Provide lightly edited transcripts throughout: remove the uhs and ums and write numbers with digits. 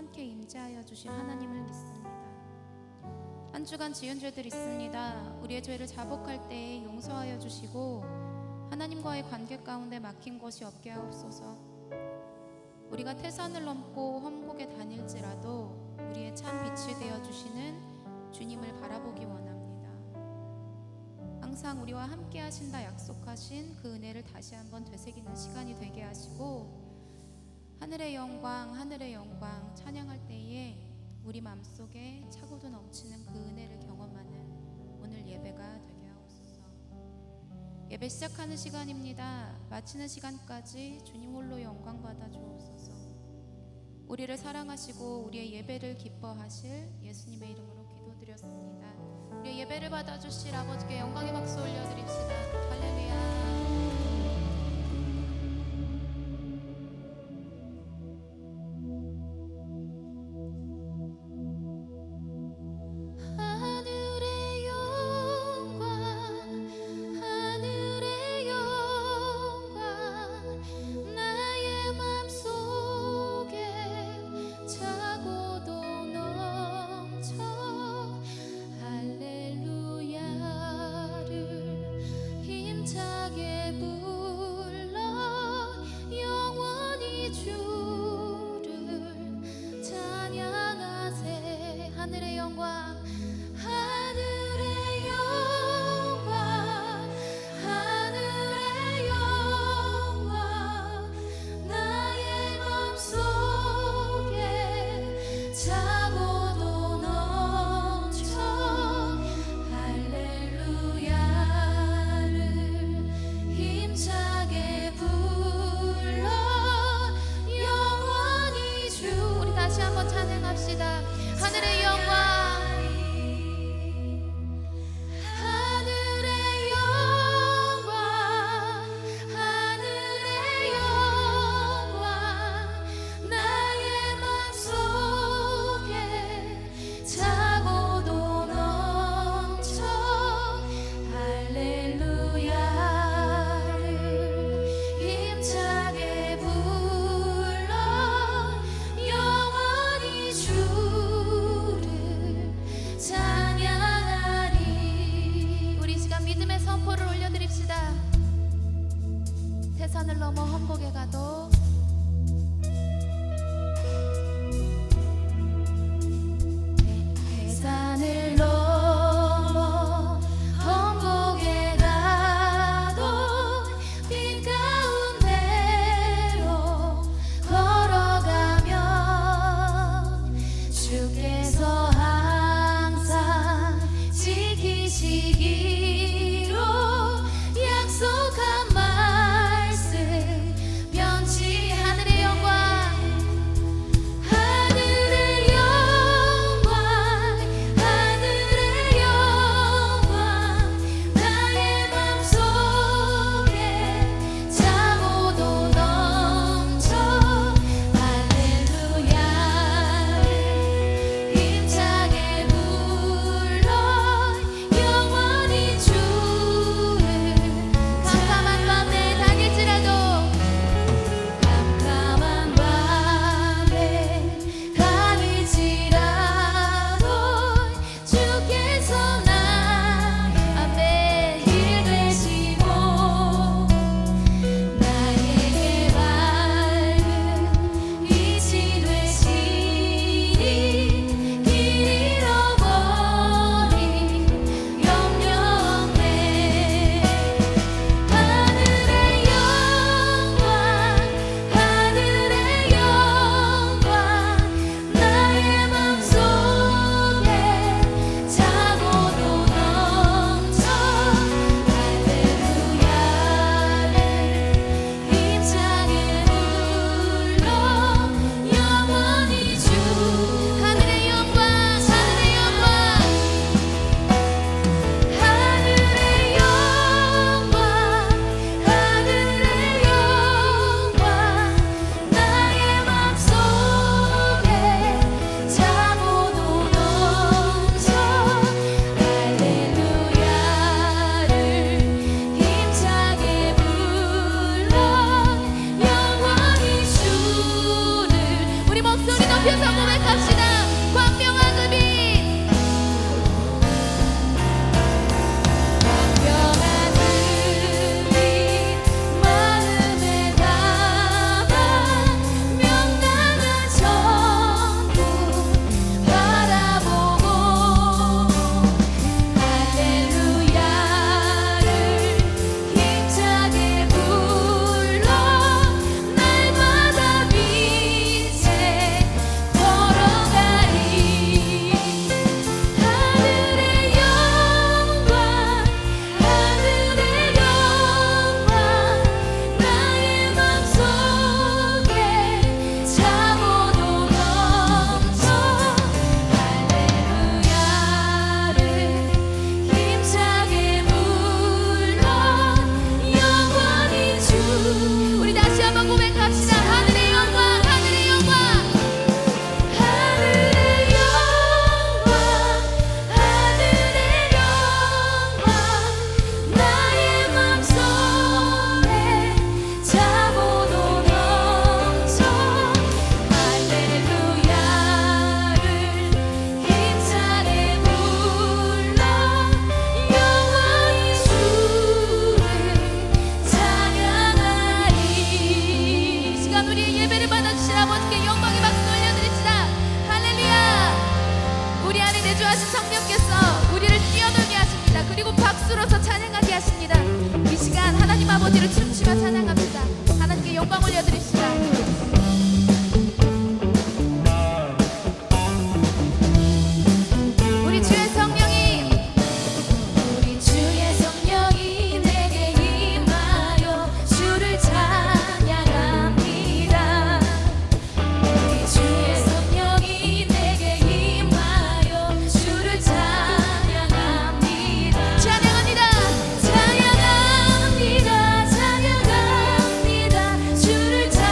충만케 임재하여 주실 하나님을 믿습니다. 한 주간 지은 죄들 있습니다. 우리의 죄를 자복할 때에 용서하여 주시고 하나님과의 관계 가운데 막힌 것이 없게 하옵소서. 우리가 태산을 넘고 험곡에 다닐지라도 우리의 참 빛이 되어 주시는 주님을 바라보기 원합니다. 항상 우리와 함께 하신다 약속하신 그 은혜를 다시 한번 되새기는 시간이 되게 하시고, 하늘의 영광 찬양할 때에 우리 마음속에 차고도 넘치는 그 은혜를 경험하는 오늘 예배가 되게 하옵소서. 예배 시작하는 시간입니다. 마치는 시간까지 주님 홀로 영광 받아 주옵소서. 우리를 사랑하시고 우리의 예배를 기뻐하실 예수님의 이름으로 기도드렸습니다. 우리의 예배를 받아주실 아버지께 영광의 박수 올려드립시다. 할렐루야. 태산을 넘어 험곡에 가도 태산을 넘어 험곡에 가도 빛 가운데로 걸어가면 주께서 항상 지키시기로 약속한 변치 성령께서 우리를 뛰어놀게 하십니다. 그리고 박수로서 찬양하게 하십니다. 이 시간 하나님 아버지를 춤추며 찬양합니다. 하나님께 영광 올려드립시다. 우리 주의 성령이 내게 임하여 주를 찬양합니다. 우리 주의 성령이 내게 임하여 주를 찬양합니다. 찬양합니다. 찬양합니다. 찬양합니다. 주를 찬양합니다.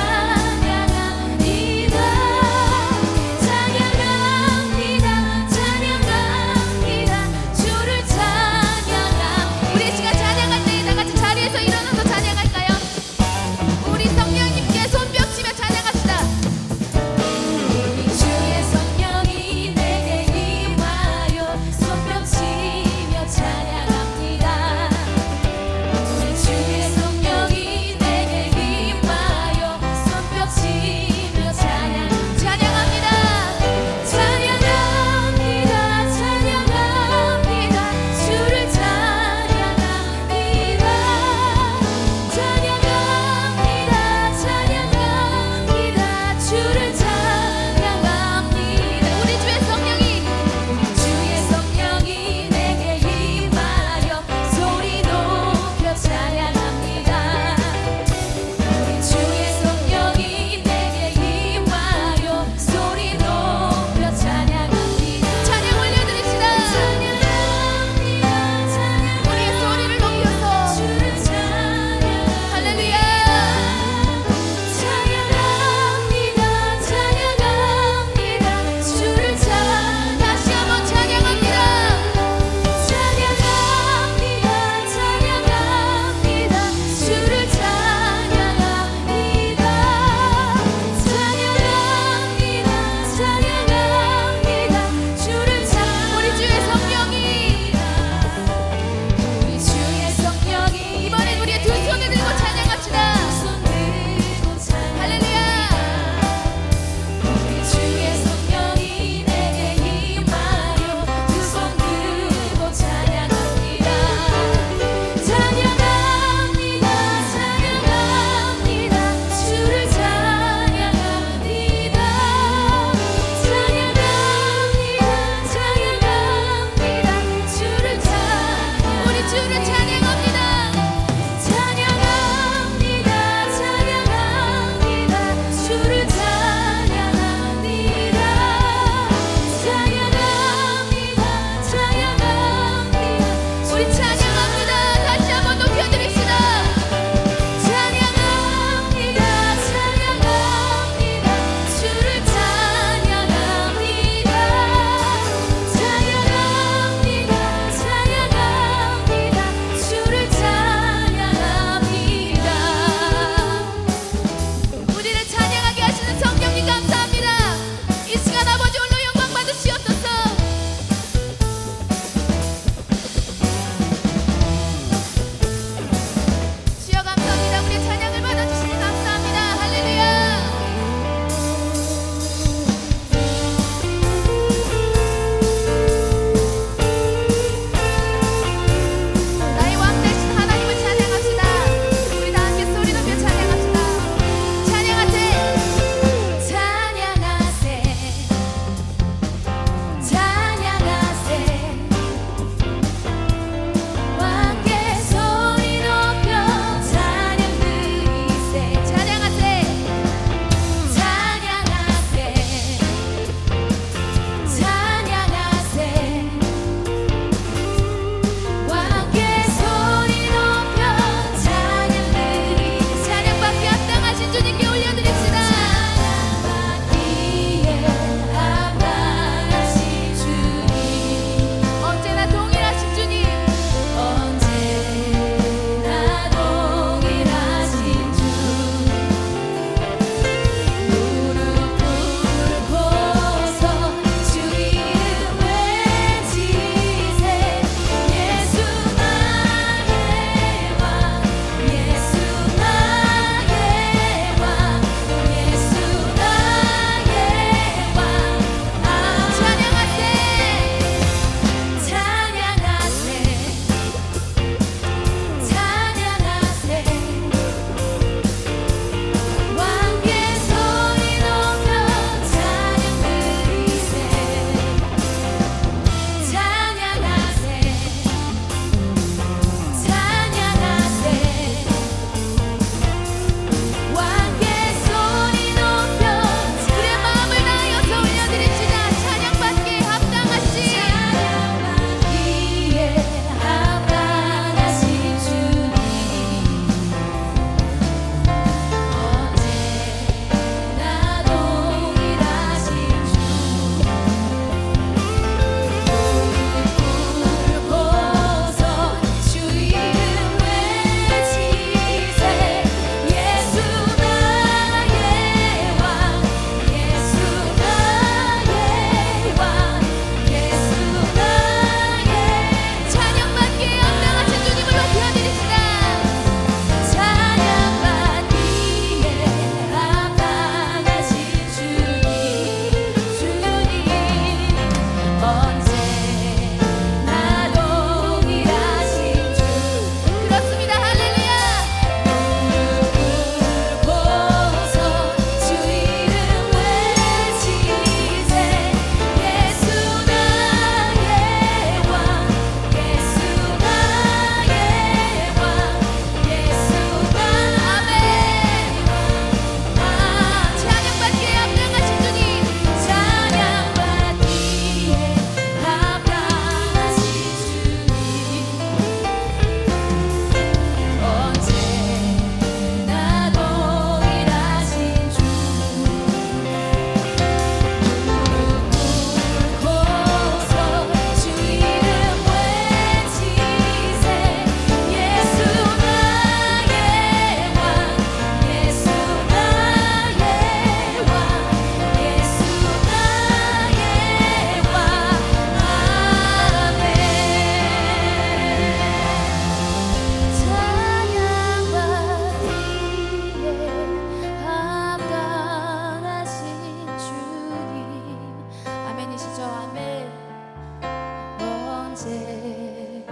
언제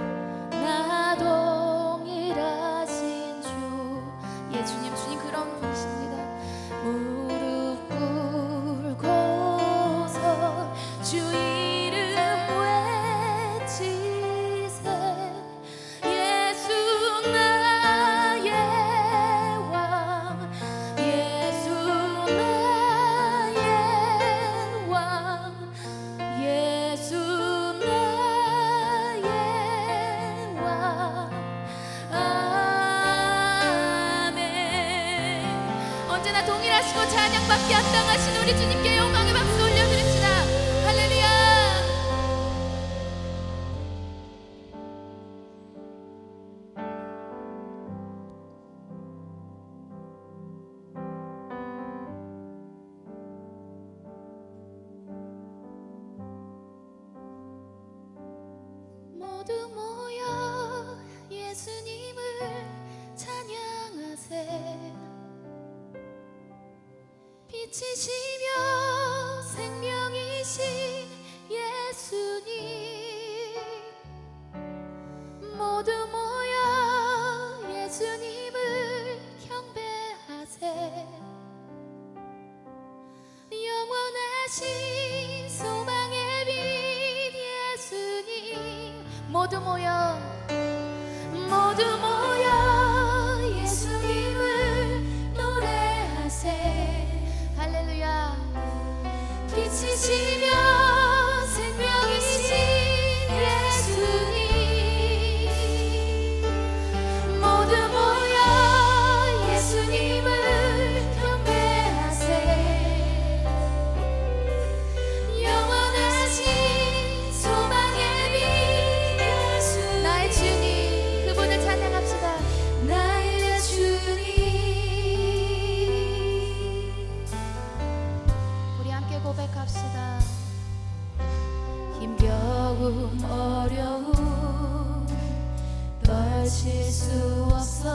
나도 일하신 주. 예, 주님 그런 분이십니다. 무릎 꿇고서 주 이름 외치세. 예수 나의 왕, 예수 나의 왕, 예수 나의 왕. 아멘. 언제나 동일하시고 찬양받기 합당하신 우리 주님께 영광의 박수 올려드립시다. 할렐루야. 모두 모여 예수님을 찬양하세. 빛이시며 생명이신 예수님, 모두 모여 예수님을 경배하세. 영원하신 소망의 빛 예수님, 모두 모여 예수님을 노래하세. 할렐루야. 빛이시며 생명이신 예수님, 모두 모여 예수님을 경배하세. 영원하신 소망의 빛 예수님, 나의 주님, 그분을 찬양합시다. 나의 주님. 우리 함께 고백합시다. 힘겨움 어려움 떨칠 수 없어.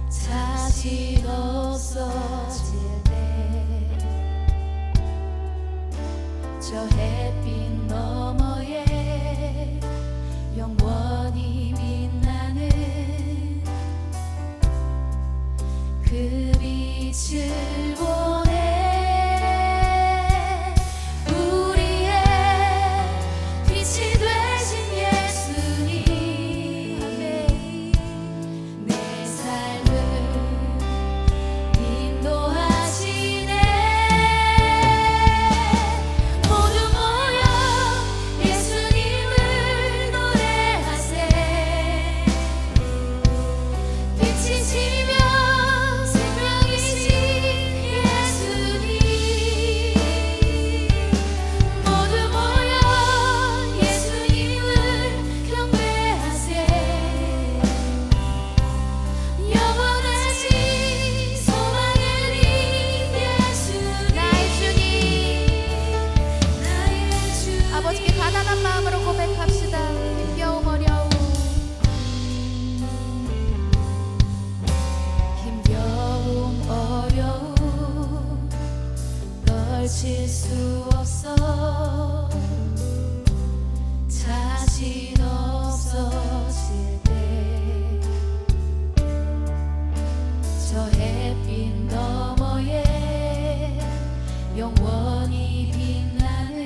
자신 없어질 때 저 햇빛 너머에 영원히 빛나는 그 빛을 보내. 우리의 빛이 되신 예수님, 내 삶을 인도하시네. 모두 모여 예수님을 노래하세. 빛이시며 생명이신 예수님, 모두 모여 예수님을 경배하세. 영원하신 소망의 빛 예수님, 나의 주님. 나의 주. 아버지께 가난한 마음으로 고백합시다. 힘겨움 어려움 힘겨움 어려움 떨칠 수 없어. 자신 없어질 때 저 햇빛 너머에 영원히 빛나는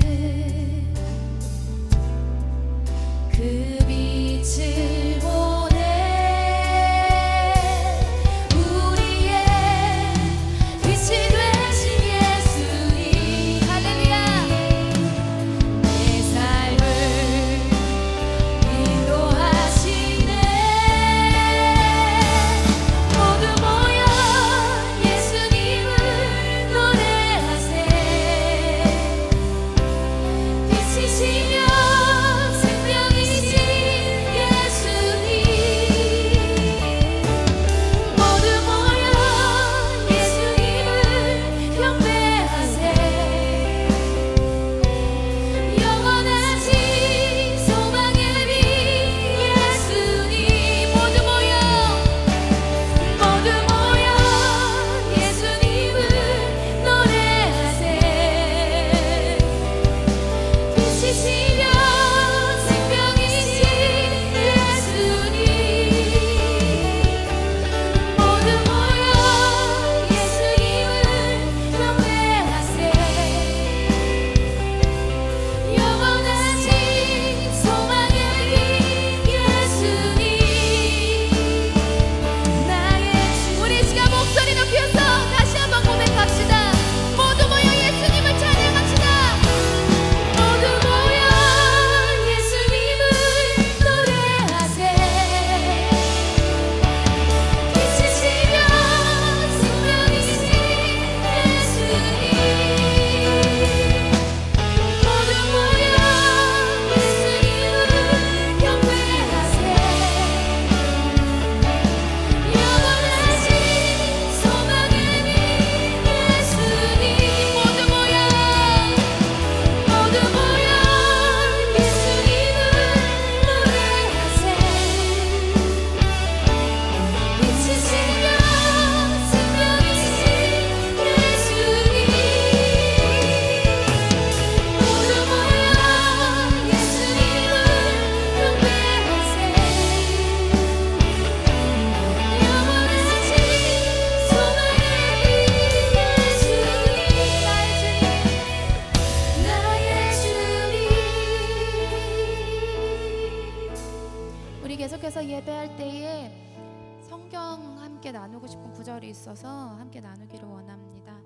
계속해서 예배할 때에 성경 함께 나누고 싶은 구절이 있어서 함께 나누기를 원합니다.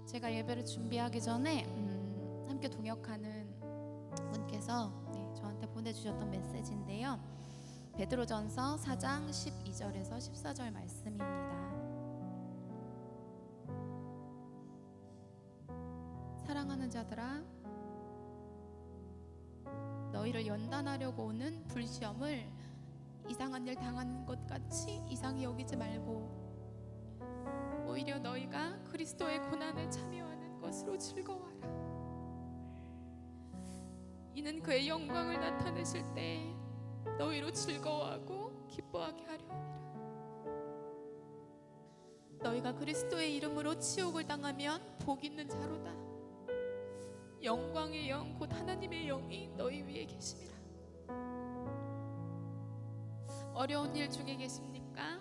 제가 예배를 준비하기 전에 함께 동역하는 분께서 저한테 보내주셨던 메시지인데요. 베드로전서 4장 12절에서 14절 말씀입니다. 사랑하는 자들아, 너희를 연단하려고 오는 불시험을 이상한 일 당하는 것 같이 이상히 여기지 말고 오히려 너희가 그리스도의 고난에 참여하는 것으로 즐거워하라. 이는 그의 영광을 나타내실 때 너희로 즐거워하고 기뻐하게 하려 함이라. 너희가 그리스도의 이름으로 치욕을 당하면 복 있는 자로다. 영광의 영 곧 하나님의 영이 너희 위에 계심이라. 어려운 일 중에 계십니까?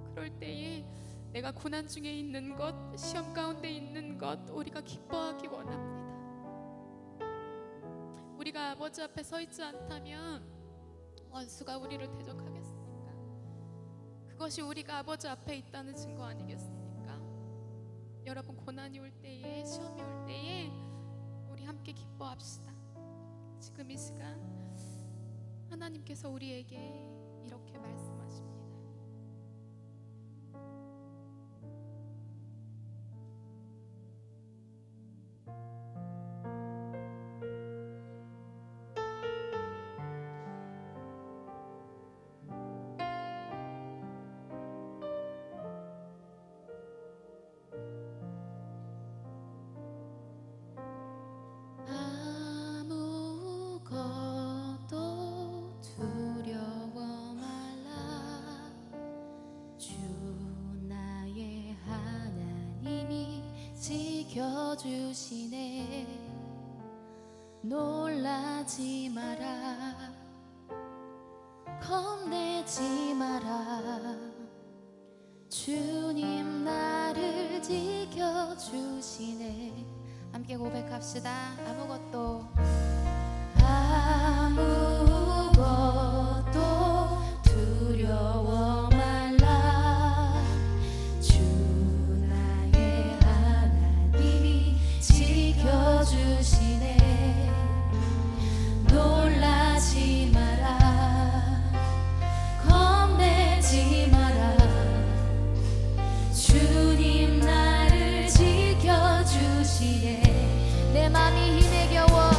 그럴 때에 내가 고난 중에 있는 것, 시험 가운데 있는 것 우리가 기뻐하기 원합니다. 우리가 아버지 앞에 서 있지 않다면 원수가 우리를 대적하겠습니까? 그것이 우리가 아버지 앞에 있다는 증거 아니겠습니까? 여러분, 고난이 올 때에, 시험이 올 때에 우리 함께 기뻐합시다. 지금 이 시간 하나님께서 우리에게 이렇게 말씀하십니다. 아무것도 두려워 말라. 주 나의 하나님이 지켜주시네. 놀라지 마라. 겁내지 마라. 주님 나를 지켜주시네. 함께 고백합시다. 아무것도 두려워 말라. 주 나의 하나님이 지켜주시네. 놀라지 마라. 겁내지 마라. 주님 나를 지켜주시네. 내 맘이 힘에 겨워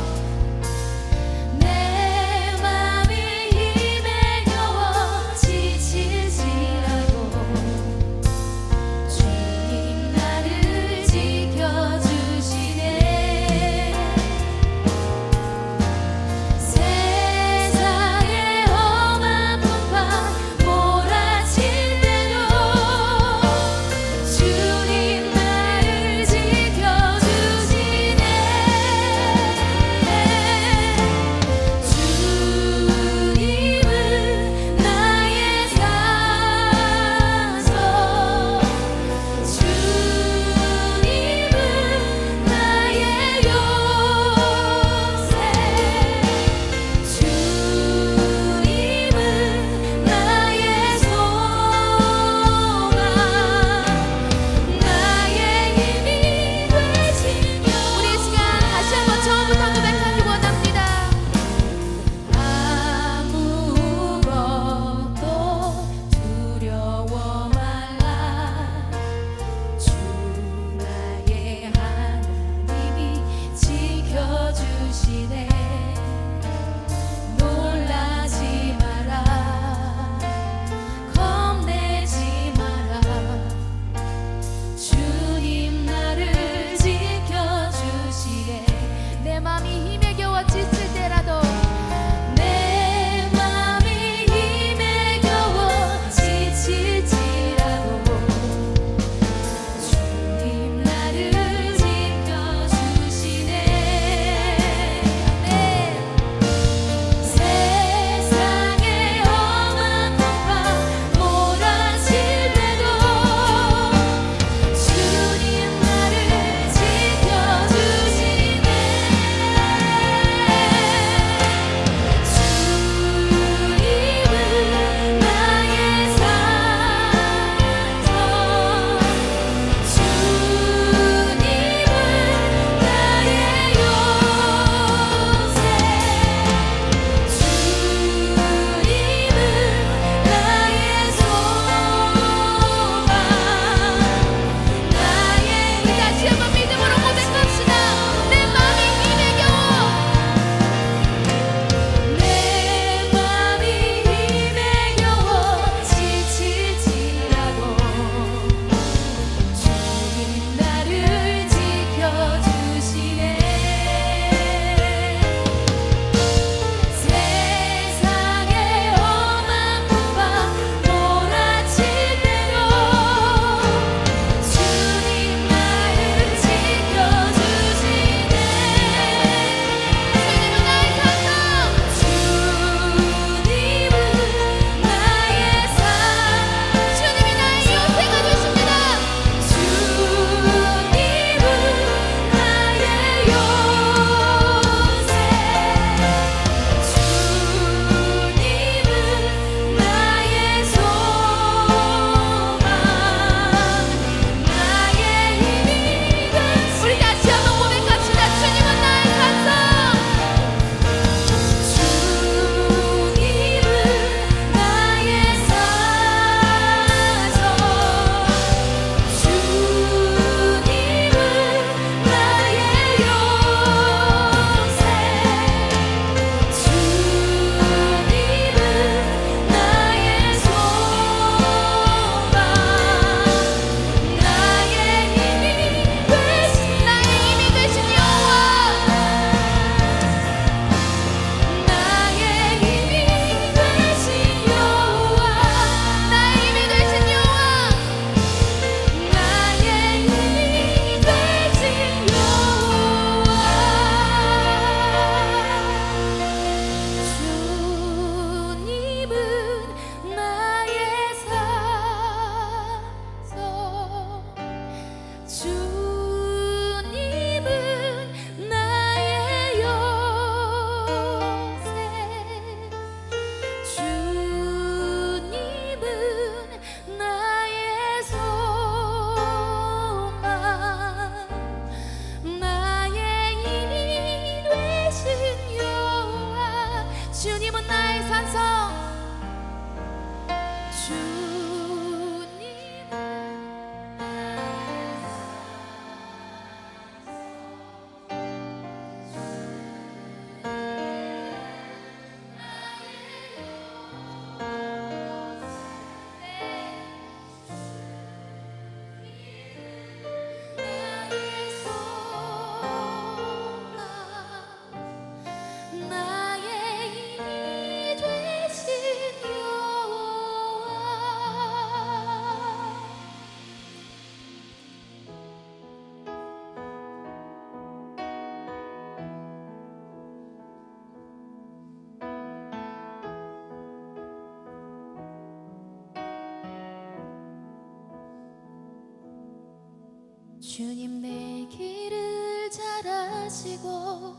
주님 내 길을 잘 아시고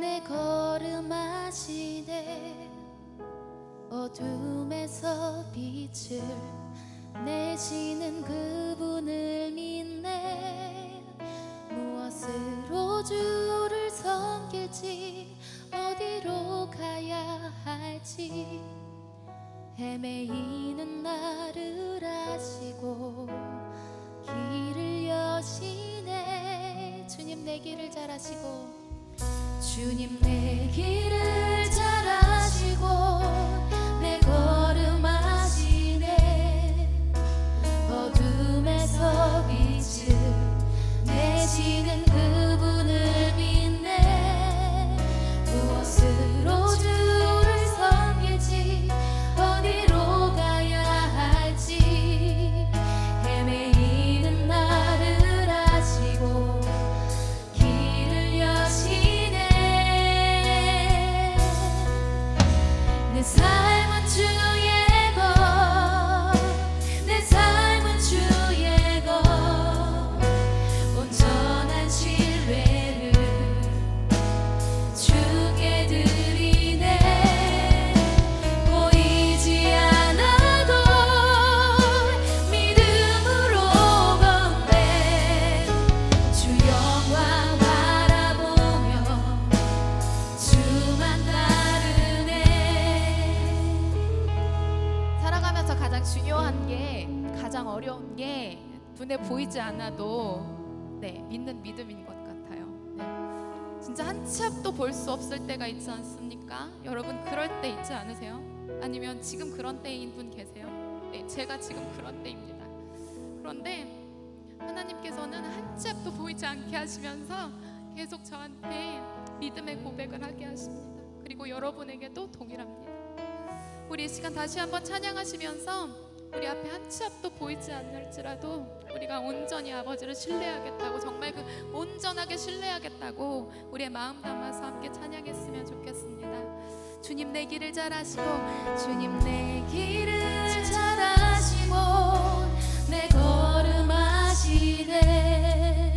내 걸음 아시네. 어둠에서 빛을 내시는 그분을 믿네. 무엇으로 주를 섬길지 어디로 가야 할지 헤매이는 나를 아시고 길을 여시네. 주님 내 길을 잘 아시고 주님 내 길을 잘 아시고 내 걸음 아시네. 어둠에서 빛을 내시는 그분을 믿네. 무엇으로 주를 섬길지 어디로 가야 할지 헤매이는 나를 아시고 길을 여시네. 내 삶은 주의 것, 내 삶은 주의 것, 온전한 신뢰를 주께 드리네. 보이지 않아도 믿음으로 걷네. 주 영광 바라보며 주만 따르네. 살아가면서 가장 중요한 게, 가장 어려운 게 눈에 보이지 않아도 믿는 믿음인 것 같아요. 진짜 한 치 앞도 볼 수 없을 때가 있지 않습니까? 여러분 그럴 때 있지 않으세요? 아니면 지금 그런 때인 분 계세요? 제가 지금 그런 때입니다. 그런데 하나님께서는 한 치 앞도 보이지 않게 하시면서 계속 저한테 믿음의 고백을 하게 하십니다. 그리고 여러분에게도 동일합니다. 우리 이 시간 다시 한번 찬양하시면서 우리 앞에 한 치 앞도 보이지 않을지라도 우리가 온전히 아버지를 신뢰하겠다고, 정말 그 온전하게 신뢰하겠다고 우리의 마음 담아서 함께 찬양했으면 좋겠습니다. 주님 내 길을 잘 아시고 주님 내 길을 잘 아시고 내 걸음 아시네.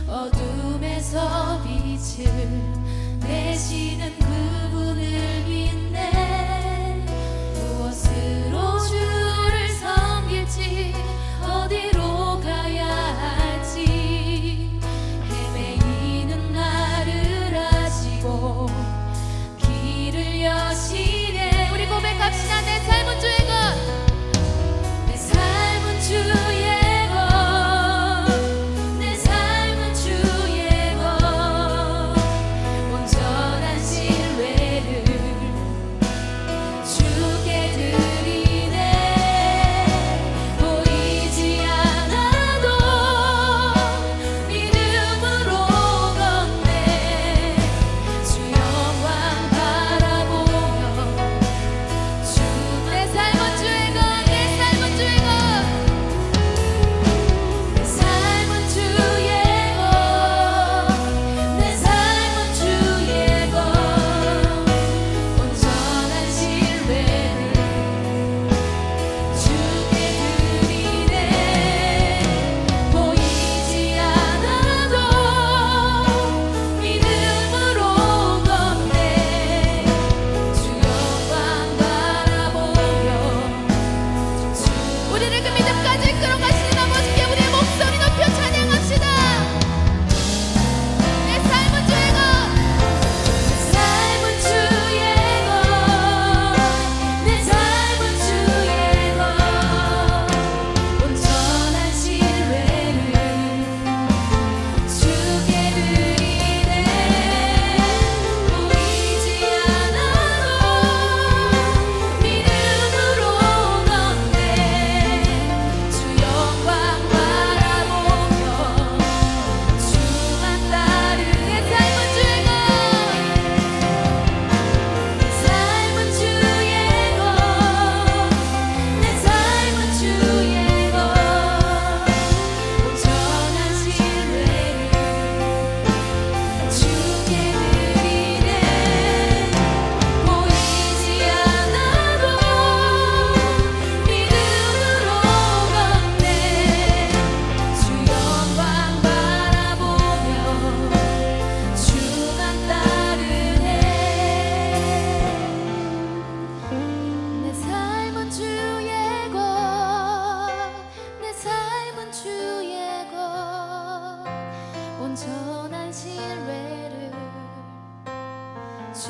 어둠에서 빛을 내시는 그분을 믿네. 무엇으로 주를 섬길지 어디로 가야 할지 헤매이는 나를 아시고 길을 여시네. 우리 고백합시다. 내 삶은 주의 것, 내 삶은 주의 것, 내 삶은 주의 것,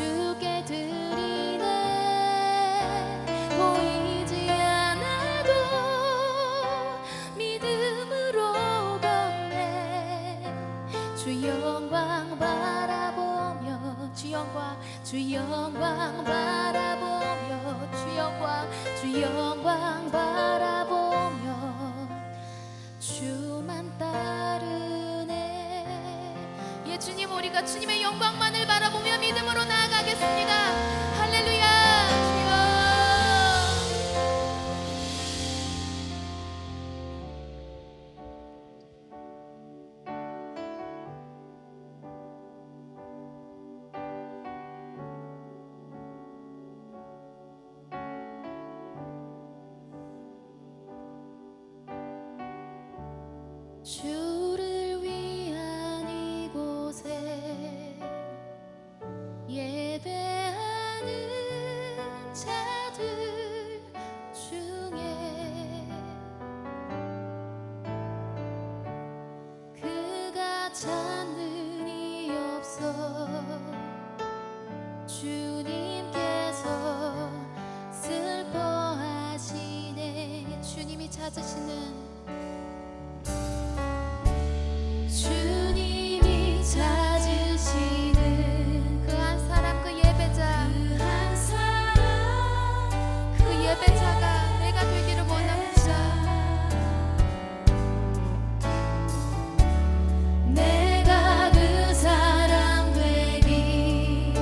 주께 드리네. 보이지 않아도 믿음으로 걷네. 주 영광 바라보며 주 영광 바라보며 주 영광 바라보며 주만 따르네. 예, 주님, 우리가 주님의 영광만을 바라보며 믿음으로 나아가겠습니다. 할렐루야. 주여. 주를 위한 이곳에 예배하는 자들 중에 그가 찾는 이 없어 주님께서 슬퍼하시네. 주님이 찾으시는 주님이 찾으시는 그 한 사람, 그 예배자, 그 예배자가 내가 되기를 원합니다. 내가 그 사람 되기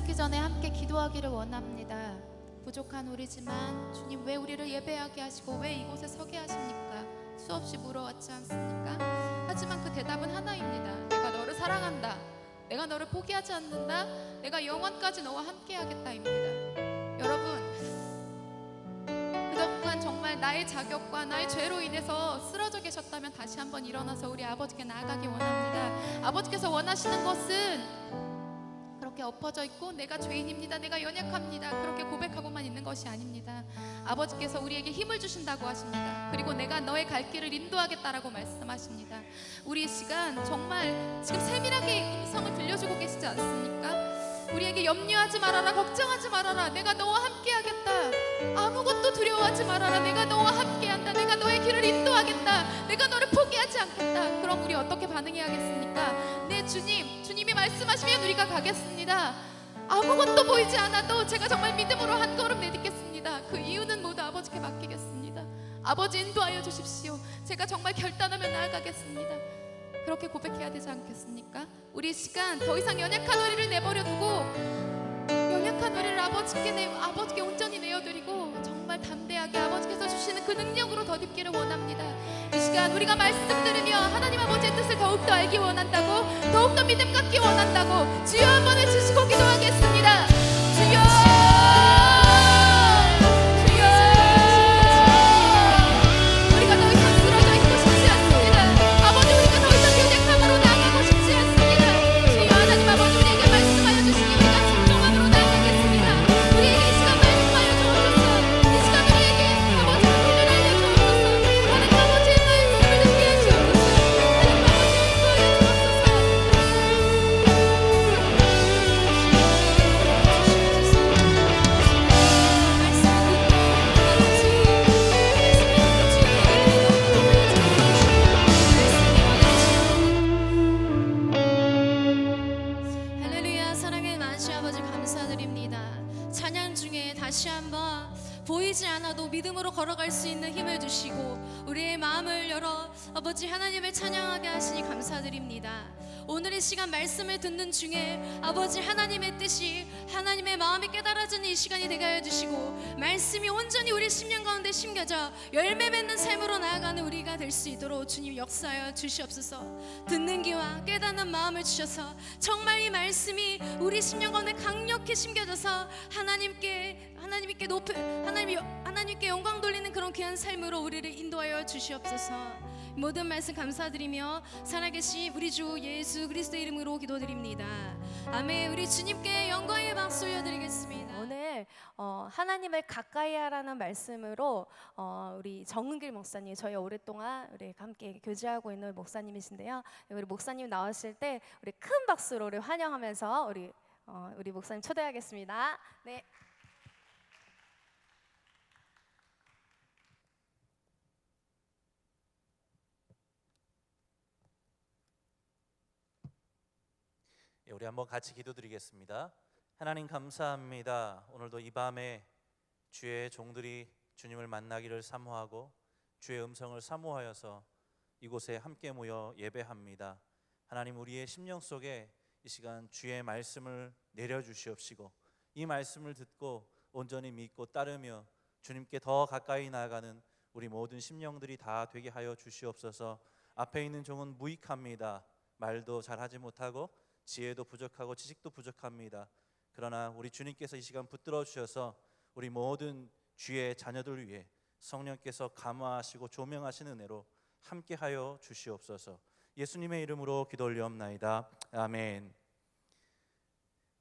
시작하기 전에 함께 기도하기를 원합니다. 부족한 우리지만 주님 왜 우리를 예배하게 하시고 왜 이곳에 서게 하십니까? 수없이 물어왔지 않습니까? 하지만 그 대답은 하나입니다. 내가 너를 사랑한다. 내가 너를 포기하지 않는다. 내가 영원까지 너와 함께 하겠다입니다. 여러분, 그동안 정말 나의 자격과 나의 죄로 인해서 쓰러져 계셨다면 다시 한번 일어나서 우리 아버지께 나아가기 원합니다. 아버지께서 원하시는 것은 그렇게 엎어져 있고 내가 죄인입니다, 내가 연약합니다, 그렇게 고백하고만 있는 것이 아닙니다. 아버지께서 우리에게 힘을 주신다고 하십니다. 그리고 내가 너의 갈 길을 인도하겠다라고 말씀하십니다. 우리 이 시간 정말 지금 세밀하게 음성을 들려주고 계시지 않습니까? 우리에게 염려하지 말아라, 걱정하지 말아라, 내가 너와 함께하겠다, 아무것도 두려워하지 말아라, 내가 너와 함께한다, 내가 너의 길을 인도하겠다, 내가 너를 포기하지 않겠다. 그럼 우리 어떻게 반응해야겠습니까? 네, 주님이 말씀하시면 우리가 가겠습니다. 아무것도 보이지 않아도 제가 정말 믿음으로 한 걸음 내딛겠습니다. 그 이유는 모두 아버지께 맡기겠습니다. 아버지 인도하여 주십시오. 제가 정말 결단하며 나아가겠습니다. 그렇게 고백해야 되지 않겠습니까? 우리 이 시간 더 이상 연약한 우리를 내버려 두고 연약한 우리를 아버지께 온전히 내어드리고 정말 담대하게 아버지께서 주시는 그 능력으로 덧입기를 원합니다. 이 시간 우리가 말씀 들으며 하나님 아버지의 뜻을 더욱더 알기 원한다고, 더욱더 믿음 갖기 원한다고 주여 한 번 해주시고 기도하겠습니다. 주여, 보이지 않아도 믿음으로 걸어갈 수 있는 힘을 주시고 우리의 마음을 열어 아버지 하나님을 찬양하게 하시니 감사드립니다. 오늘 이 시간 말씀을 듣는 중에 아버지 하나님의 뜻이, 하나님의 마음이 깨달아지는 이 시간이 되게 하여 주시고 말씀이 온전히 우리 심령 가운데 심겨져 열매 맺는 삶으로 나아가는 우리가 될 수 있도록 주님 역사하여 주시옵소서. 듣는 귀와 깨닫는 마음을 주셔서 정말 이 말씀이 우리 심령 가운데 강력히 심겨져서 하나님께 영광 돌리는 그런 귀한 삶으로 우리를 인도하여 주시옵소서. 모든 말씀 감사드리며 살아계신 우리 주 예수 그리스도의 이름으로 기도드립니다. 아멘. 우리 주님께 영광의 박수 올려드리겠습니다. 오늘 하나님을 가까이 하라는 말씀으로 우리 정은길 목사님, 저희 오랫동안 우리 함께 교제하고 있는 목사님이신데요. 우리 목사님 나오실 때 우리 큰 박수로 우리 환영하면서 우리 목사님 초대하겠습니다. 네. 우리 한번 같이 기도드리겠습니다. 하나님 감사합니다. 오늘도 이 밤에 주의 종들이 주님을 만나기를 사모하고 주의 음성을 사모하여서 이곳에 함께 모여 예배합니다. 하나님, 우리의 심령 속에 이 시간 주의 말씀을 내려주시옵시고 이 말씀을 듣고 온전히 믿고 따르며 주님께 더 가까이 나아가는 우리 모든 심령들이 다 되게 하여 주시옵소서. 앞에 있는 종은 무익합니다. 말도 잘하지 못하고 지혜도 부족하고 지식도 부족합니다. 그러나 우리 주님께서 이 시간 붙들어 주셔서 우리 모든 주의 자녀들 위해 성령께서 감화하시고 조명하시는 은혜로 함께하여 주시옵소서. 예수님의 이름으로 기도 올리옵나이다. 아멘.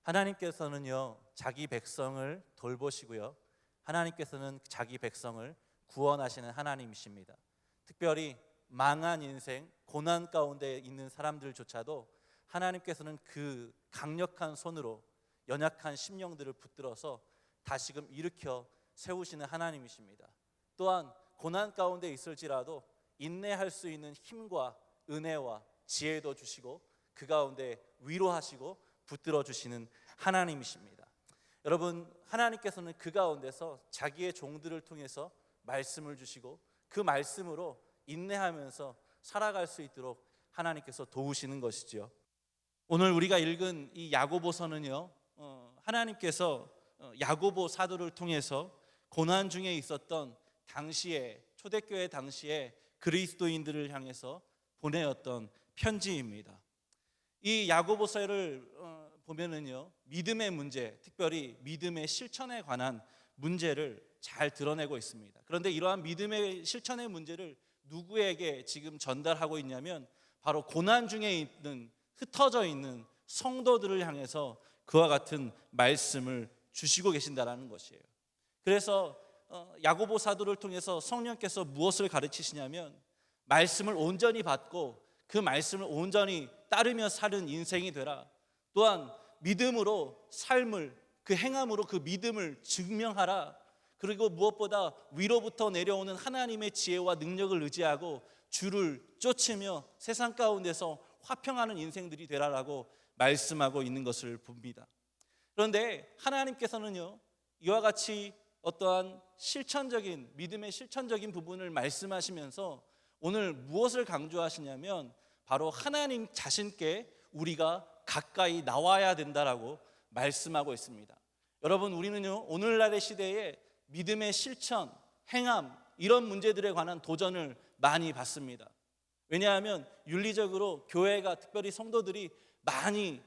하나님께서는요, 자기 백성을 돌보시고요, 하나님께서는 자기 백성을 구원하시는 하나님이십니다. 특별히 망한 인생, 고난 가운데 있는 사람들조차도 하나님께서는 그 강력한 손으로 연약한 심령들을 붙들어서 다시금 일으켜 세우시는 하나님이십니다. 또한 고난 가운데 있을지라도 인내할 수 있는 힘과 은혜와 지혜도 주시고 그 가운데 위로하시고 붙들어 주시는 하나님이십니다. 여러분, 하나님께서는 그 가운데서 자기의 종들을 통해서 말씀을 주시고 그 말씀으로 인내하면서 살아갈 수 있도록 하나님께서 도우시는 것이지요. 오늘 우리가 읽은 이 야고보서는요, 하나님께서 야고보 사도를 통해서 고난 중에 있었던 당시에 초대교회 당시에 그리스도인들을 향해서 보내었던 편지입니다. 이 야고보서를 보면은요, 믿음의 문제, 특별히 믿음의 실천에 관한 문제를 잘 드러내고 있습니다. 그런데 이러한 믿음의 실천의 문제를 누구에게 지금 전달하고 있냐면 바로 고난 중에 있는 흩어져 있는 성도들을 향해서 그와 같은 말씀을 주시고 계신다라는 것이에요. 그래서 야고보 사도를 통해서 성령께서 무엇을 가르치시냐면 말씀을 온전히 받고 그 말씀을 온전히 따르며 사는 인생이 되라. 또한 믿음으로 삶을 그 행함으로 그 믿음을 증명하라. 그리고 무엇보다 위로부터 내려오는 하나님의 지혜와 능력을 의지하고 주를 쫓으며 세상 가운데서 화평하는 인생들이 되라라고 말씀하고 있는 것을 봅니다. 그런데 하나님께서는요, 이와 같이 어떠한 실천적인 믿음의 실천적인 부분을 말씀하시면서 오늘 무엇을 강조하시냐면 바로 하나님 자신께 우리가 가까이 나와야 된다라고 말씀하고 있습니다. 여러분, 우리는요, 오늘날의 시대에 믿음의 실천, 행함 이런 문제들에 관한 도전을 많이 받습니다. 왜냐하면 윤리적으로 교회가 특별히 성도들이 많이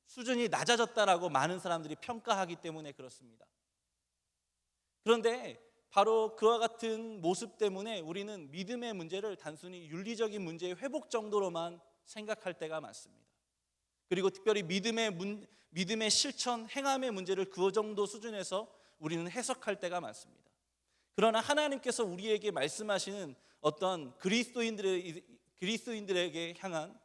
수준이 낮아졌다라고 많은 사람들이 평가하기 때문에 그렇습니다. 그런데 바로 그와 같은 모습 때문에 우리는 믿음의 문제를 단순히 윤리적인 문제의 회복 정도로만 생각할 때가 많습니다. 그리고 특별히 믿음의 실천, 행함의 문제를 그 정도 수준에서 우리는 해석할 때가 많습니다. 그러나 하나님께서 우리에게 말씀하시는 어떤 그리스도인들에게 향한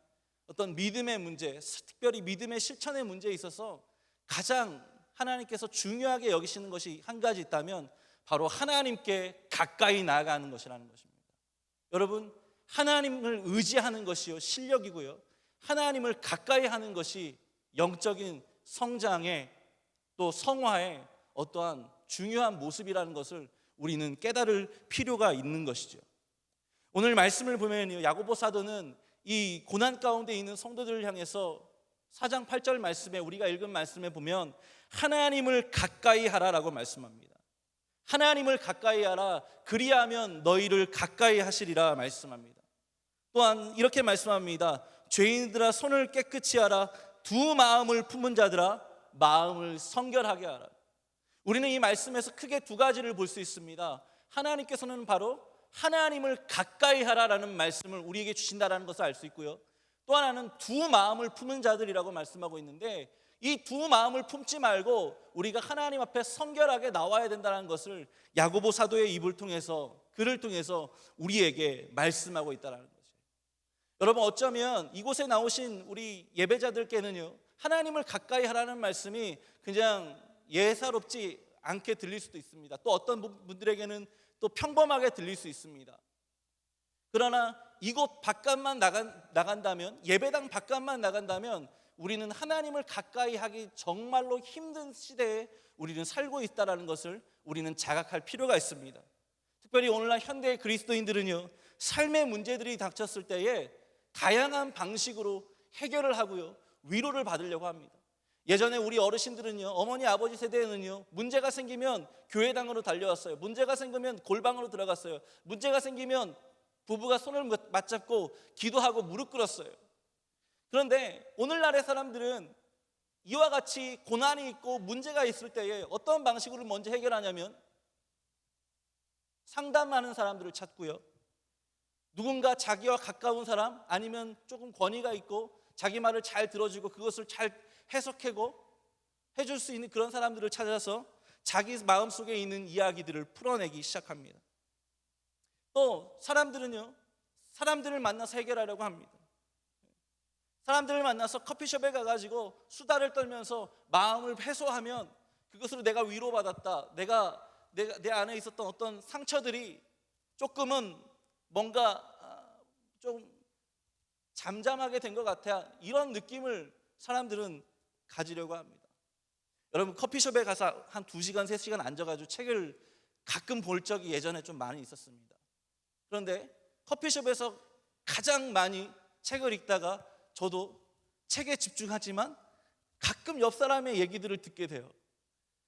어떤 믿음의 문제, 특별히 믿음의 실천의 문제에 있어서 가장 하나님께서 중요하게 여기시는 것이 한 가지 있다면 바로 하나님께 가까이 나아가는 것이라는 것입니다. 여러분, 하나님을 의지하는 것이요 실력이고요, 하나님을 가까이 하는 것이 영적인 성장의 또 성화의 어떠한 중요한 모습이라는 것을 우리는 깨달을 필요가 있는 것이죠. 오늘 말씀을 보면 야고보 사도는 이 고난 가운데 있는 성도들을 향해서 4장 8절 말씀에 우리가 읽은 말씀에 보면 하나님을 가까이 하라라고 말씀합니다. 하나님을 가까이 하라, 그리하면 너희를 가까이 하시리라 말씀합니다. 또한 이렇게 말씀합니다. 죄인들아 손을 깨끗이 하라, 두 마음을 품은 자들아 마음을 성결하게 하라. 우리는 이 말씀에서 크게 두 가지를 볼 수 있습니다. 하나님께서는 바로 하나님을 가까이 하라라는 말씀을 우리에게 주신다라는 것을 알 수 있고요, 또 하나는 두 마음을 품은 자들이라고 말씀하고 있는데 이 두 마음을 품지 말고 우리가 하나님 앞에 성결하게 나와야 된다는 것을 야고보 사도의 입을 통해서, 글을 통해서 우리에게 말씀하고 있다는 것이에요. 여러분, 어쩌면 이곳에 나오신 우리 예배자들께는요, 하나님을 가까이 하라는 말씀이 그냥 예사롭지 않게 들릴 수도 있습니다. 또 어떤 분들에게는 또 평범하게 들릴 수 있습니다. 그러나 이곳 바깥만 나간다면, 예배당 바깥만 나간다면 우리는 하나님을 가까이 하기 정말로 힘든 시대에 우리는 살고 있다는 것을 우리는 자각할 필요가 있습니다. 특별히 오늘날 현대의 그리스도인들은요, 삶의 문제들이 닥쳤을 때에 다양한 방식으로 해결을 하고요, 위로를 받으려고 합니다. 예전에 우리 어르신들은요, 어머니 아버지 세대에는요, 문제가 생기면 교회당으로 달려왔어요. 문제가 생기면 골방으로 들어갔어요. 문제가 생기면 부부가 손을 맞잡고 기도하고 무릎 꿇었어요. 그런데 오늘날의 사람들은 이와 같이 고난이 있고 문제가 있을 때에 어떤 방식으로 먼저 해결하냐면 상담하는 사람들을 찾고요, 누군가 자기와 가까운 사람, 아니면 조금 권위가 있고 자기 말을 잘 들어주고 그것을 잘 해석하고 해줄 수 있는 그런 사람들을 찾아서 자기 마음속에 있는 이야기들을 풀어내기 시작합니다. 또 사람들은요, 사람들을 만나서 해결하려고 합니다. 사람들을 만나서 커피숍에 가가지고 수다를 떨면서 마음을 해소하면 그것으로 내가 위로받았다, 내 안에 있었던 어떤 상처들이 조금은 뭔가 좀 잠잠하게 된 것 같아, 이런 느낌을 사람들은 가지려고 합니다. 여러분, 커피숍에 가서 한 2시간, 3시간 앉아가지고 책을 가끔 볼 적이 예전에 좀 많이 있었습니다. 그런데 커피숍에서 가장 많이 책을 읽다가 저도 책에 집중하지만 가끔 옆 사람의 얘기들을 듣게 돼요.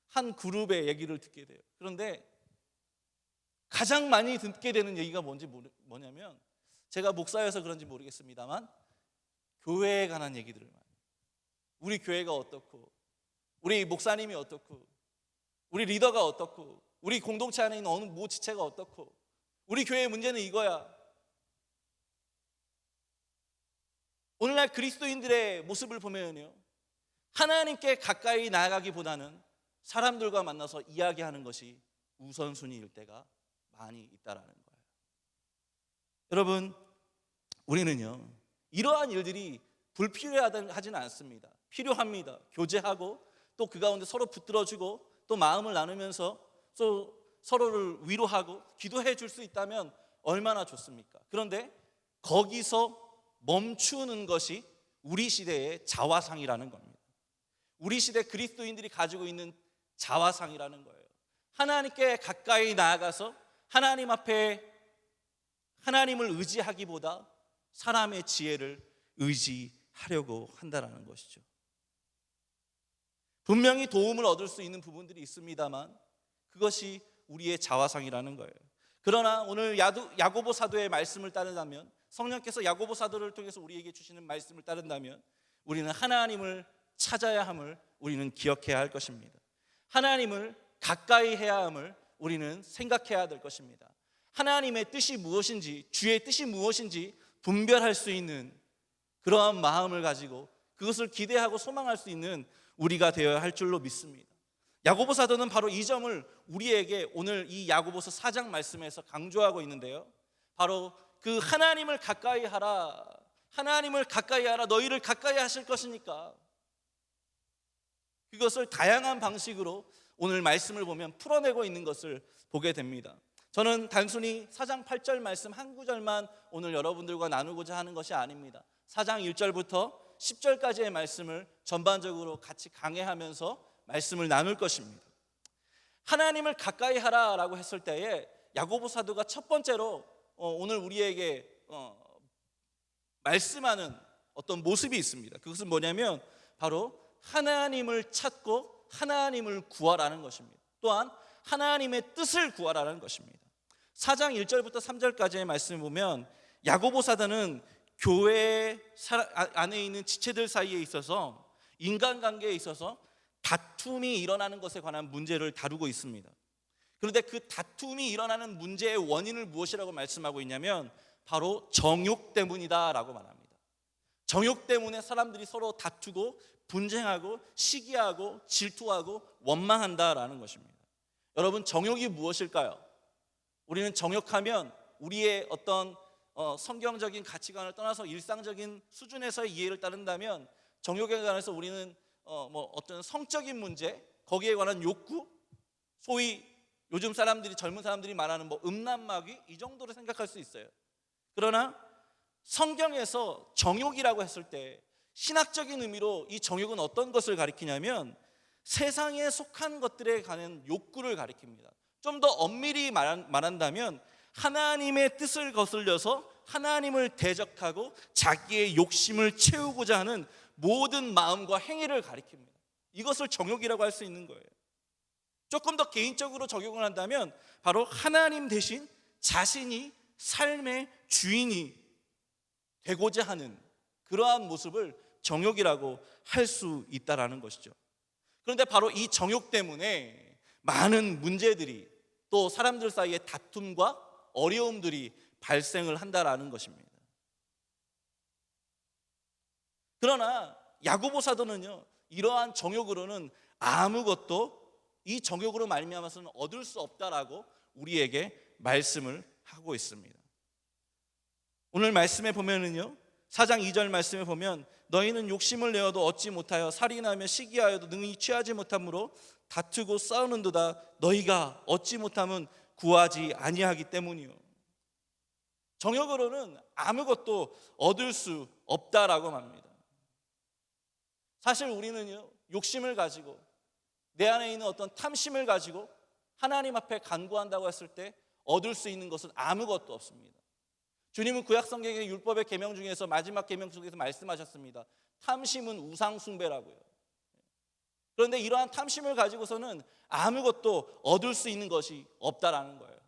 한 그룹의 얘기를 듣게 돼요. 그런데 가장 많이 듣게 되는 얘기가 뭐냐면, 제가 목사여서 그런지 모르겠습니다만 교회에 관한 얘기들을 많이, 우리 교회가 어떻고, 우리 목사님이 어떻고, 우리 리더가 어떻고, 우리 공동체 안에 있는 어느 모 지체가 어떻고, 우리 교회의 문제는 이거야. 오늘날 그리스도인들의 모습을 보면요, 하나님께 가까이 나아가기보다는 사람들과 만나서 이야기하는 것이 우선순위일 때가 많이 있다라는 거예요. 여러분, 우리는요, 이러한 일들이 불필요하지는 않습니다. 필요합니다. 교제하고 또 그 가운데 서로 붙들어주고 또 마음을 나누면서 또 서로를 위로하고 기도해 줄 수 있다면 얼마나 좋습니까? 그런데 거기서 멈추는 것이 우리 시대의 자화상이라는 겁니다. 우리 시대 그리스도인들이 가지고 있는 자화상이라는 거예요. 하나님께 가까이 나아가서 하나님 앞에 하나님을 의지하기보다 사람의 지혜를 의지하려고 한다는 것이죠. 분명히 도움을 얻을 수 있는 부분들이 있습니다만 그것이 우리의 자화상이라는 거예요. 그러나 오늘 야고보 사도의 말씀을 따른다면, 성령께서 야고보 사도를 통해서 우리에게 주시는 말씀을 따른다면 우리는 하나님을 찾아야 함을 우리는 기억해야 할 것입니다. 하나님을 가까이 해야 함을 우리는 생각해야 될 것입니다. 하나님의 뜻이 무엇인지, 주의 뜻이 무엇인지 분별할 수 있는 그러한 마음을 가지고 그것을 기대하고 소망할 수 있는 우리가 되어야 할 줄로 믿습니다. 야고보 사도는 바로 이 점을 우리에게 오늘 이 야고보서 4장 말씀에서 강조하고 있는데요, 바로 그 하나님을 가까이 하라, 하나님을 가까이 하라, 너희를 가까이 하실 것이니까, 그것을 다양한 방식으로 오늘 말씀을 보면 풀어내고 있는 것을 보게 됩니다. 저는 단순히 4장 8절 말씀 한 구절만 오늘 여러분들과 나누고자 하는 것이 아닙니다. 4장 1절부터 10절까지의 말씀을 전반적으로 같이 강해하면서 말씀을 나눌 것입니다. 하나님을 가까이 하라라고 했을 때에 야고보 사도가 첫 번째로 오늘 우리에게 말씀하는 어떤 모습이 있습니다. 그것은 뭐냐면 바로 하나님을 찾고 하나님을 구하라는 것입니다. 또한 하나님의 뜻을 구하라는 것입니다. 4장 1절부터 3절까지의 말씀을 보면 야고보 사도는 교회 안에 있는 지체들 사이에 있어서, 인간관계에 있어서 다툼이 일어나는 것에 관한 문제를 다루고 있습니다. 그런데 그 다툼이 일어나는 문제의 원인을 무엇이라고 말씀하고 있냐면 바로 정욕 때문이다라고 말합니다. 정욕 때문에 사람들이 서로 다투고 분쟁하고 시기하고 질투하고 원망한다라는 것입니다. 여러분, 정욕이 무엇일까요? 우리는 정욕하면 우리의 어떤 성경적인 가치관을 떠나서 일상적인 수준에서의 이해를 따른다면 정욕에 관해서 우리는 어떤 성적인 문제, 거기에 관한 욕구, 소위 요즘 사람들이, 젊은 사람들이 말하는 음란마귀, 이 정도로 생각할 수 있어요. 그러나 성경에서 정욕이라고 했을 때 신학적인 의미로 이 정욕은 어떤 것을 가리키냐면 세상에 속한 것들에 관한 욕구를 가리킵니다. 좀 더 엄밀히 말한다면 하나님의 뜻을 거슬려서 하나님을 대적하고 자기의 욕심을 채우고자 하는 모든 마음과 행위를 가리킵니다. 이것을 정욕이라고 할 수 있는 거예요. 조금 더 개인적으로 적용을 한다면 바로 하나님 대신 자신이 삶의 주인이 되고자 하는 그러한 모습을 정욕이라고 할 수 있다라는 것이죠. 그런데 바로 이 정욕 때문에 많은 문제들이, 또 사람들 사이에 다툼과 어려움들이 발생을 한다라는 것입니다. 그러나 야고보 사도는요, 이러한 정욕으로는 아무것도, 이 정욕으로 말미암아서는 얻을 수 없다라고 우리에게 말씀을 하고 있습니다. 오늘 말씀에 보면은요, 4장 2절 말씀에 보면 너희는 욕심을 내어도 얻지 못하여 살인하며 시기하여도 능히 취하지 못함으로 다투고 싸우는도다. 너희가 얻지 못함은 구하지 아니하기 때문이요. 정욕으로는 아무것도 얻을 수 없다라고 합니다. 사실 우리는요, 욕심을 가지고 내 안에 있는 어떤 탐심을 가지고 하나님 앞에 간구한다고 했을 때 얻을 수 있는 것은 아무것도 없습니다. 주님은 구약 성경의 율법의 계명 중에서 마지막 계명 중에서 말씀하셨습니다. 탐심은 우상 숭배라고요. 그런데 이러한 탐심을 가지고서는 아무것도 얻을 수 있는 것이 없다라는 거예요.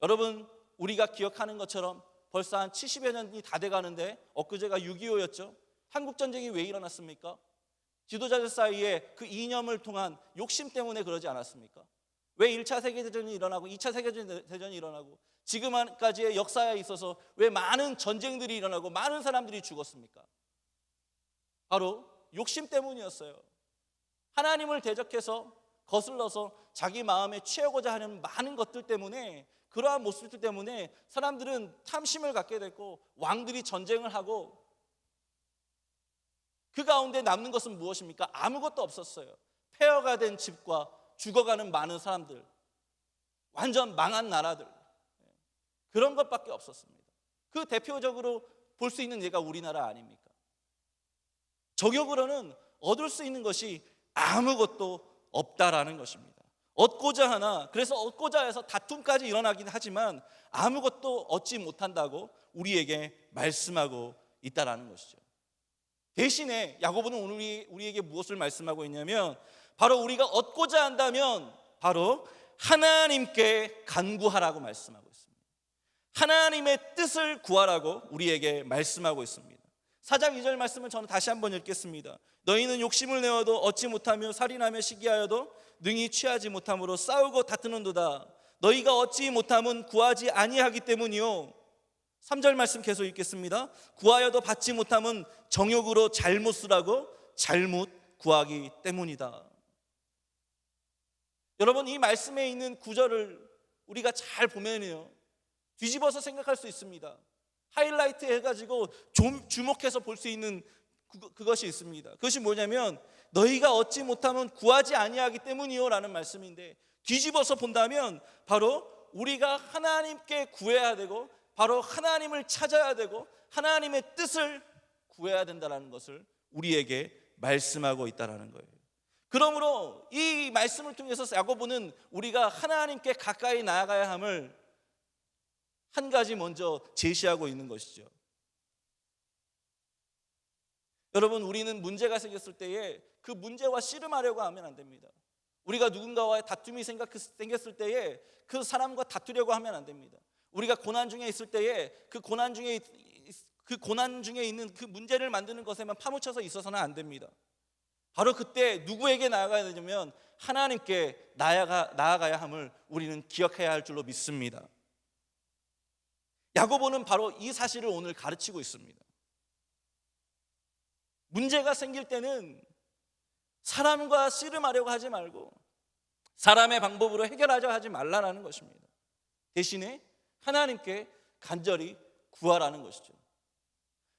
여러분, 우리가 기억하는 것처럼 벌써 한 70여 년이 다 돼가는데 엊그제가 6.25였죠. 한국전쟁이 왜 일어났습니까? 지도자들 사이에 그 이념을 통한 욕심 때문에 그러지 않았습니까? 왜 1차 세계대전이 일어나고 2차 세계대전이 일어나고 지금까지의 역사에 있어서 왜 많은 전쟁들이 일어나고 많은 사람들이 죽었습니까? 바로 욕심 때문이었어요. 하나님을 대적해서 거슬러서 자기 마음에 취하고자 하는 많은 것들 때문에, 그러한 모습들 때문에 사람들은 탐심을 갖게 됐고 왕들이 전쟁을 하고 그 가운데 남는 것은 무엇입니까? 아무것도 없었어요. 폐허가 된 집과 죽어가는 많은 사람들, 완전 망한 나라들, 그런 것밖에 없었습니다. 그 대표적으로 볼 수 있는 예가 우리나라 아닙니까? 저격으로는 얻을 수 있는 것이 아무것도 없다라는 것입니다. 얻고자 하나, 그래서 얻고자 해서 다툼까지 일어나긴 하지만 아무것도 얻지 못한다고 우리에게 말씀하고 있다라는 것이죠. 대신에 야고보는 오늘 우리에게 무엇을 말씀하고 있냐면, 바로 우리가 얻고자 한다면 바로 하나님께 간구하라고 말씀하고 있습니다. 하나님의 뜻을 구하라고 우리에게 말씀하고 있습니다. 4장 2절 말씀을 저는 다시 한번 읽겠습니다. 너희는 욕심을 내어도 얻지 못하며 살인하며 시기하여도 능히 취하지 못함으로 싸우고 다투는도다. 너희가 얻지 못함은 구하지 아니하기 때문이요. 3절 말씀 계속 읽겠습니다. 구하여도 받지 못함은 정욕으로 잘못 쓰라고 잘못 구하기 때문이다. 여러분, 이 말씀에 있는 구절을 우리가 잘 보면요, 뒤집어서 생각할 수 있습니다. 하이라이트 해가지고 좀 주목해서 볼 수 있는 그것이 있습니다. 그것이 뭐냐면, 너희가 얻지 못하면 구하지 아니하기 때문이요 라는 말씀인데, 뒤집어서 본다면 바로 우리가 하나님께 구해야 되고 바로 하나님을 찾아야 되고 하나님의 뜻을 구해야 된다는 것을 우리에게 말씀하고 있다는 거예요. 그러므로 이 말씀을 통해서 야고보는 우리가 하나님께 가까이 나아가야 함을 한 가지 먼저 제시하고 있는 것이죠. 여러분, 우리는 문제가 생겼을 때에 그 문제와 씨름하려고 하면 안 됩니다. 우리가 누군가와의 다툼이 생겼을 때에 그 사람과 다투려고 하면 안 됩니다. 우리가 고난 중에 있을 때에 그 고난 중에 있는 그 문제를 만드는 것에만 파묻혀서 있어서는 안 됩니다. 바로 그때 누구에게 나아가야 되냐면 하나님께 나아가야 함을 우리는 기억해야 할 줄로 믿습니다. 야고보는 바로 이 사실을 오늘 가르치고 있습니다. 문제가 생길 때는 사람과 씨름하려고 하지 말고 사람의 방법으로 해결하려 하지 말라는 것입니다. 대신에 하나님께 간절히 구하라는 것이죠.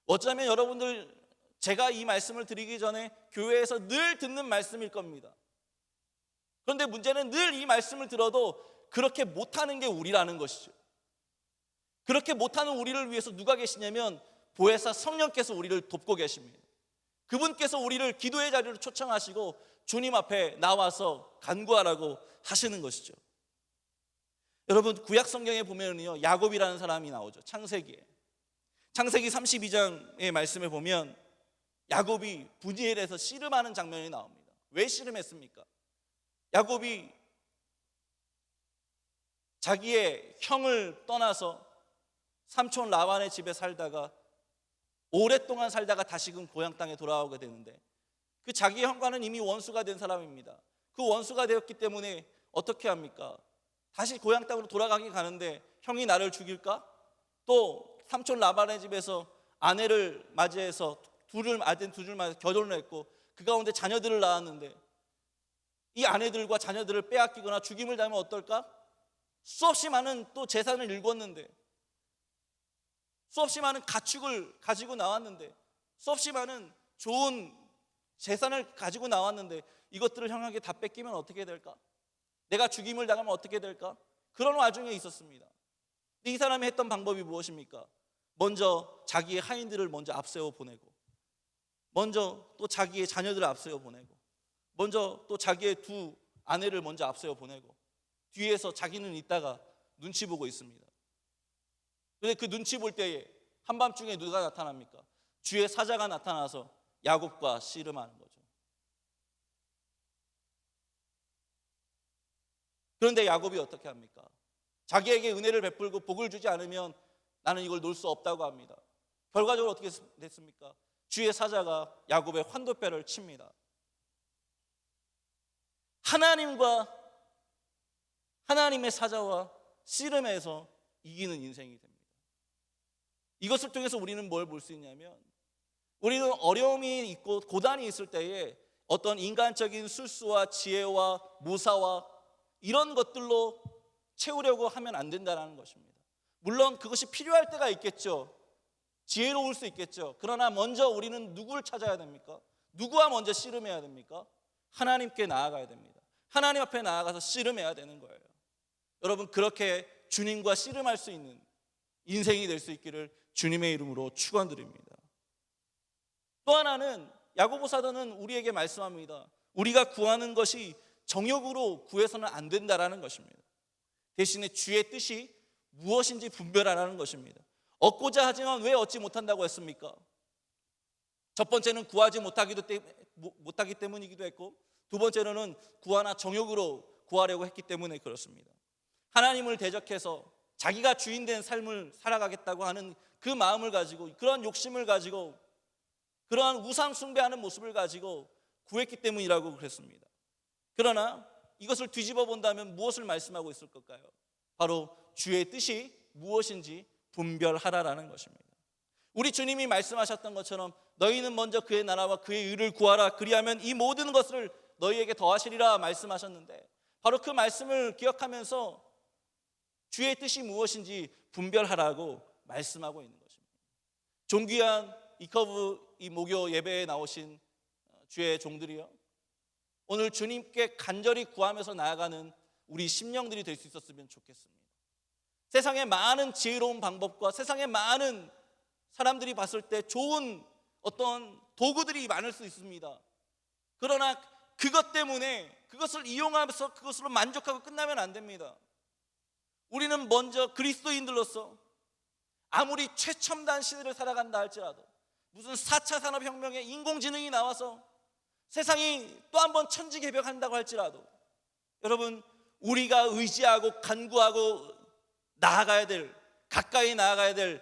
어쩌면 여러분들, 제가 이 말씀을 드리기 전에 교회에서 늘 듣는 말씀일 겁니다. 그런데 문제는 늘 이 말씀을 들어도 그렇게 못하는 게 우리라는 것이죠. 그렇게 못하는 우리를 위해서 누가 계시냐면 보혜사 성령께서 우리를 돕고 계십니다. 그분께서 우리를 기도의 자리로 초청하시고 주님 앞에 나와서 간구하라고 하시는 것이죠. 여러분, 구약 성경에 보면요, 야곱이라는 사람이 나오죠. 창세기 32장의 말씀에 보면 야곱이 브니엘에서 씨름하는 장면이 나옵니다. 왜 씨름했습니까? 야곱이 자기의 형을 떠나서 삼촌 라반의 집에 살다가 오랫동안 살다가 다시금 고향 땅에 돌아오게 되는데, 그 자기 형과는 이미 원수가 된 사람입니다. 그 원수가 되었기 때문에 어떻게 합니까? 다시 고향 땅으로 돌아가기 가는데 형이 나를 죽일까? 또 삼촌 라반의 집에서 아내를 맞이해서 아들 두 줄 맞아 결혼을 했고 그 가운데 자녀들을 낳았는데 이 아내들과 자녀들을 빼앗기거나 죽임을 당하면 어떨까? 수없이 많은 또 재산을 일궜는데, 수없이 많은 가축을 가지고 나왔는데, 수없이 많은 좋은 재산을 가지고 나왔는데 이것들을 형에게 다 뺏기면 어떻게 될까? 내가 죽임을 당하면 어떻게 될까? 그런 와중에 있었습니다. 근데 이 사람이 했던 방법이 무엇입니까? 먼저 자기의 하인들을 먼저 앞세워 보내고, 먼저 또 자기의 자녀들을 앞세워 보내고, 먼저 또 자기의 두 아내를 먼저 앞세워 보내고, 뒤에서 자기는 있다가 눈치 보고 있습니다. 그런데 그 눈치 볼 때에 한밤중에 누가 나타납니까? 주의 사자가 나타나서 야곱과 씨름하는 거죠. 그런데 야곱이 어떻게 합니까? 자기에게 은혜를 베풀고 복을 주지 않으면 나는 이걸 놓을 수 없다고 합니다. 결과적으로 어떻게 됐습니까? 주의 사자가 야곱의 환도뼈를 칩니다. 하나님의 사자와 씨름해서 이기는 인생이 됩니다. 이것을 통해서 우리는 뭘 볼 수 있냐면, 우리는 어려움이 있고 고단이 있을 때에 어떤 인간적인 술수와 지혜와 모사와 이런 것들로 채우려고 하면 안 된다는 것입니다. 물론 그것이 필요할 때가 있겠죠. 지혜로울 수 있겠죠. 그러나 먼저 우리는 누구를 찾아야 됩니까? 누구와 먼저 씨름해야 됩니까? 하나님께 나아가야 됩니다. 하나님 앞에 나아가서 씨름해야 되는 거예요. 여러분, 그렇게 주님과 씨름할 수 있는 인생이 될 수 있기를 주님의 이름으로 축원드립니다. 또 하나는 야고보 사도는 우리에게 말씀합니다. 우리가 구하는 것이 정욕으로 구해서는 안 된다라는 것입니다. 대신에 주의 뜻이 무엇인지 분별하라는 것입니다. 얻고자 하지만 왜 얻지 못한다고 했습니까? 첫 번째는 구하지 못하기 때문이기도 했고, 두 번째로는 구하나 정욕으로 구하려고 했기 때문에 그렇습니다. 하나님을 대적해서 자기가 주인된 삶을 살아가겠다고 하는 그 마음을 가지고, 그러한 욕심을 가지고, 그러한 우상 숭배하는 모습을 가지고 구했기 때문이라고 그랬습니다. 그러나 이것을 뒤집어 본다면 무엇을 말씀하고 있을 걸까요? 바로 주의 뜻이 무엇인지 분별하라라는 것입니다. 우리 주님이 말씀하셨던 것처럼 너희는 먼저 그의 나라와 그의 의를 구하라, 그리하면 이 모든 것을 너희에게 더하시리라 말씀하셨는데, 바로 그 말씀을 기억하면서 주의 뜻이 무엇인지 분별하라고 말씀하고 있는 것입니다. 존귀한 이커브 이 목요 예배에 나오신 주의 종들이요, 오늘 주님께 간절히 구하면서 나아가는 우리 심령들이 될 수 있었으면 좋겠습니다. 세상에 많은 지혜로운 방법과 세상에 많은 사람들이 봤을 때 좋은 어떤 도구들이 많을 수 있습니다. 그러나 그것 때문에 그것을 이용하면서 그것으로 만족하고 끝나면 안 됩니다. 우리는 먼저 그리스도인들로서 아무리 최첨단 시대를 살아간다 할지라도, 무슨 4차 산업혁명에 인공지능이 나와서 세상이 또 한 번 천지개벽한다고 할지라도, 여러분, 우리가 의지하고 간구하고 나아가야 될, 가까이 나아가야 될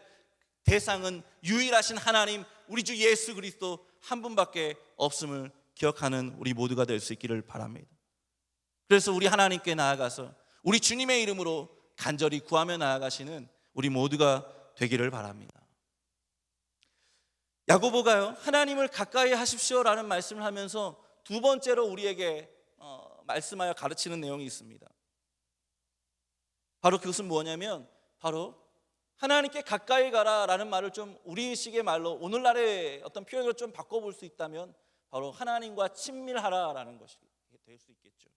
대상은 유일하신 하나님, 우리 주 예수 그리스도 한 분밖에 없음을 기억하는 우리 모두가 될 수 있기를 바랍니다. 그래서 우리 하나님께 나아가서 우리 주님의 이름으로 간절히 구하며 나아가시는 우리 모두가 되기를 바랍니다. 야고보가요, 하나님을 가까이 하십시오라는 말씀을 하면서 두 번째로 우리에게 말씀하여 가르치는 내용이 있습니다. 바로 그것은 뭐냐면, 바로 하나님께 가까이 가라라는 말을 좀 우리식의 말로, 오늘날의 어떤 표현으로 좀 바꿔볼 수 있다면 바로 하나님과 친밀하라라는 것이 될 수 있겠죠.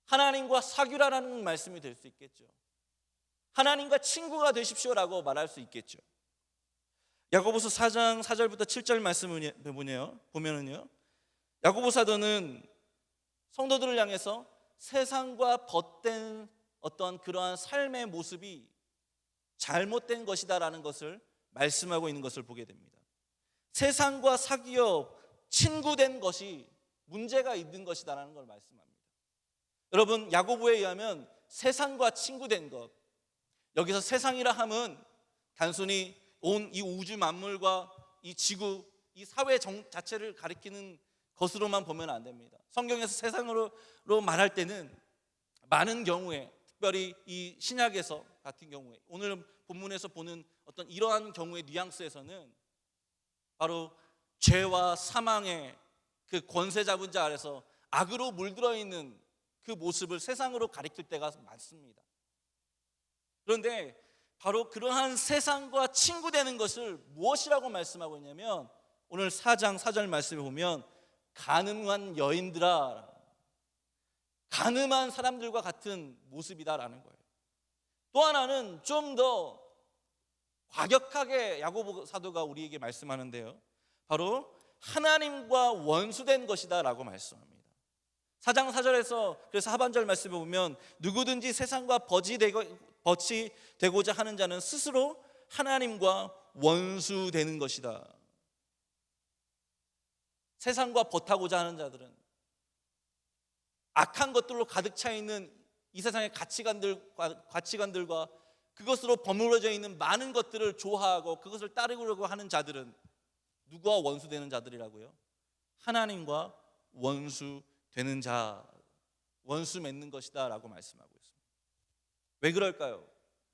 하나님과 사귀라라는 말씀이 될 수 있겠죠. 하나님과 친구가 되십시오라고 말할 수 있겠죠. 야고보서 4장 4절부터 7절 말씀을 보면은요, 야고보 사도는 성도들을 향해서 세상과 벗된 어떤 그러한 삶의 모습이 잘못된 것이다라는 것을 말씀하고 있는 것을 보게 됩니다. 세상과 사귀어 친구된 것이 문제가 있는 것이다라는 걸 말씀합니다. 여러분, 야고보에 의하면 세상과 친구된 것, 여기서 세상이라 함은 단순히 온 이 우주 만물과 이 지구, 이 사회 자체를 가리키는 것으로만 보면 안 됩니다. 성경에서 세상으로 말할 때는 많은 경우에, 특별히 이 신약에서 같은 경우에, 오늘 본문에서 보는 어떤 이러한 경우의 뉘앙스에서는 바로 죄와 사망의 그 권세 잡은 자 아래서 악으로 물들어 있는 그 모습을 세상으로 가리킬 때가 많습니다. 그런데 바로 그러한 세상과 친구 되는 것을 무엇이라고 말씀하고 있냐면, 오늘 4장 4절 말씀에 보면 가늠한 여인들아, 가늠한 사람들과 같은 모습이다라는 거예요. 또 하나는 좀 더 과격하게 야고보 사도가 우리에게 말씀하는데요, 바로 하나님과 원수된 것이다라고 말씀합니다. 4장 4절에서 그래서 하반절 말씀에 보면 누구든지 세상과 벗이 되고자 하는 자는 스스로 하나님과 원수되는 것이다. 세상과 벗하고자 하는 자들은, 악한 것들로 가득 차 있는 이 세상의 가치관들과 그것으로 버무려져 있는 많은 것들을 좋아하고 그것을 따르려고 하는 자들은 누구와 원수되는 자들이라고요? 하나님과 원수되는 자, 원수 맺는 것이다 라고 말씀하고 있습니다. 왜 그럴까요?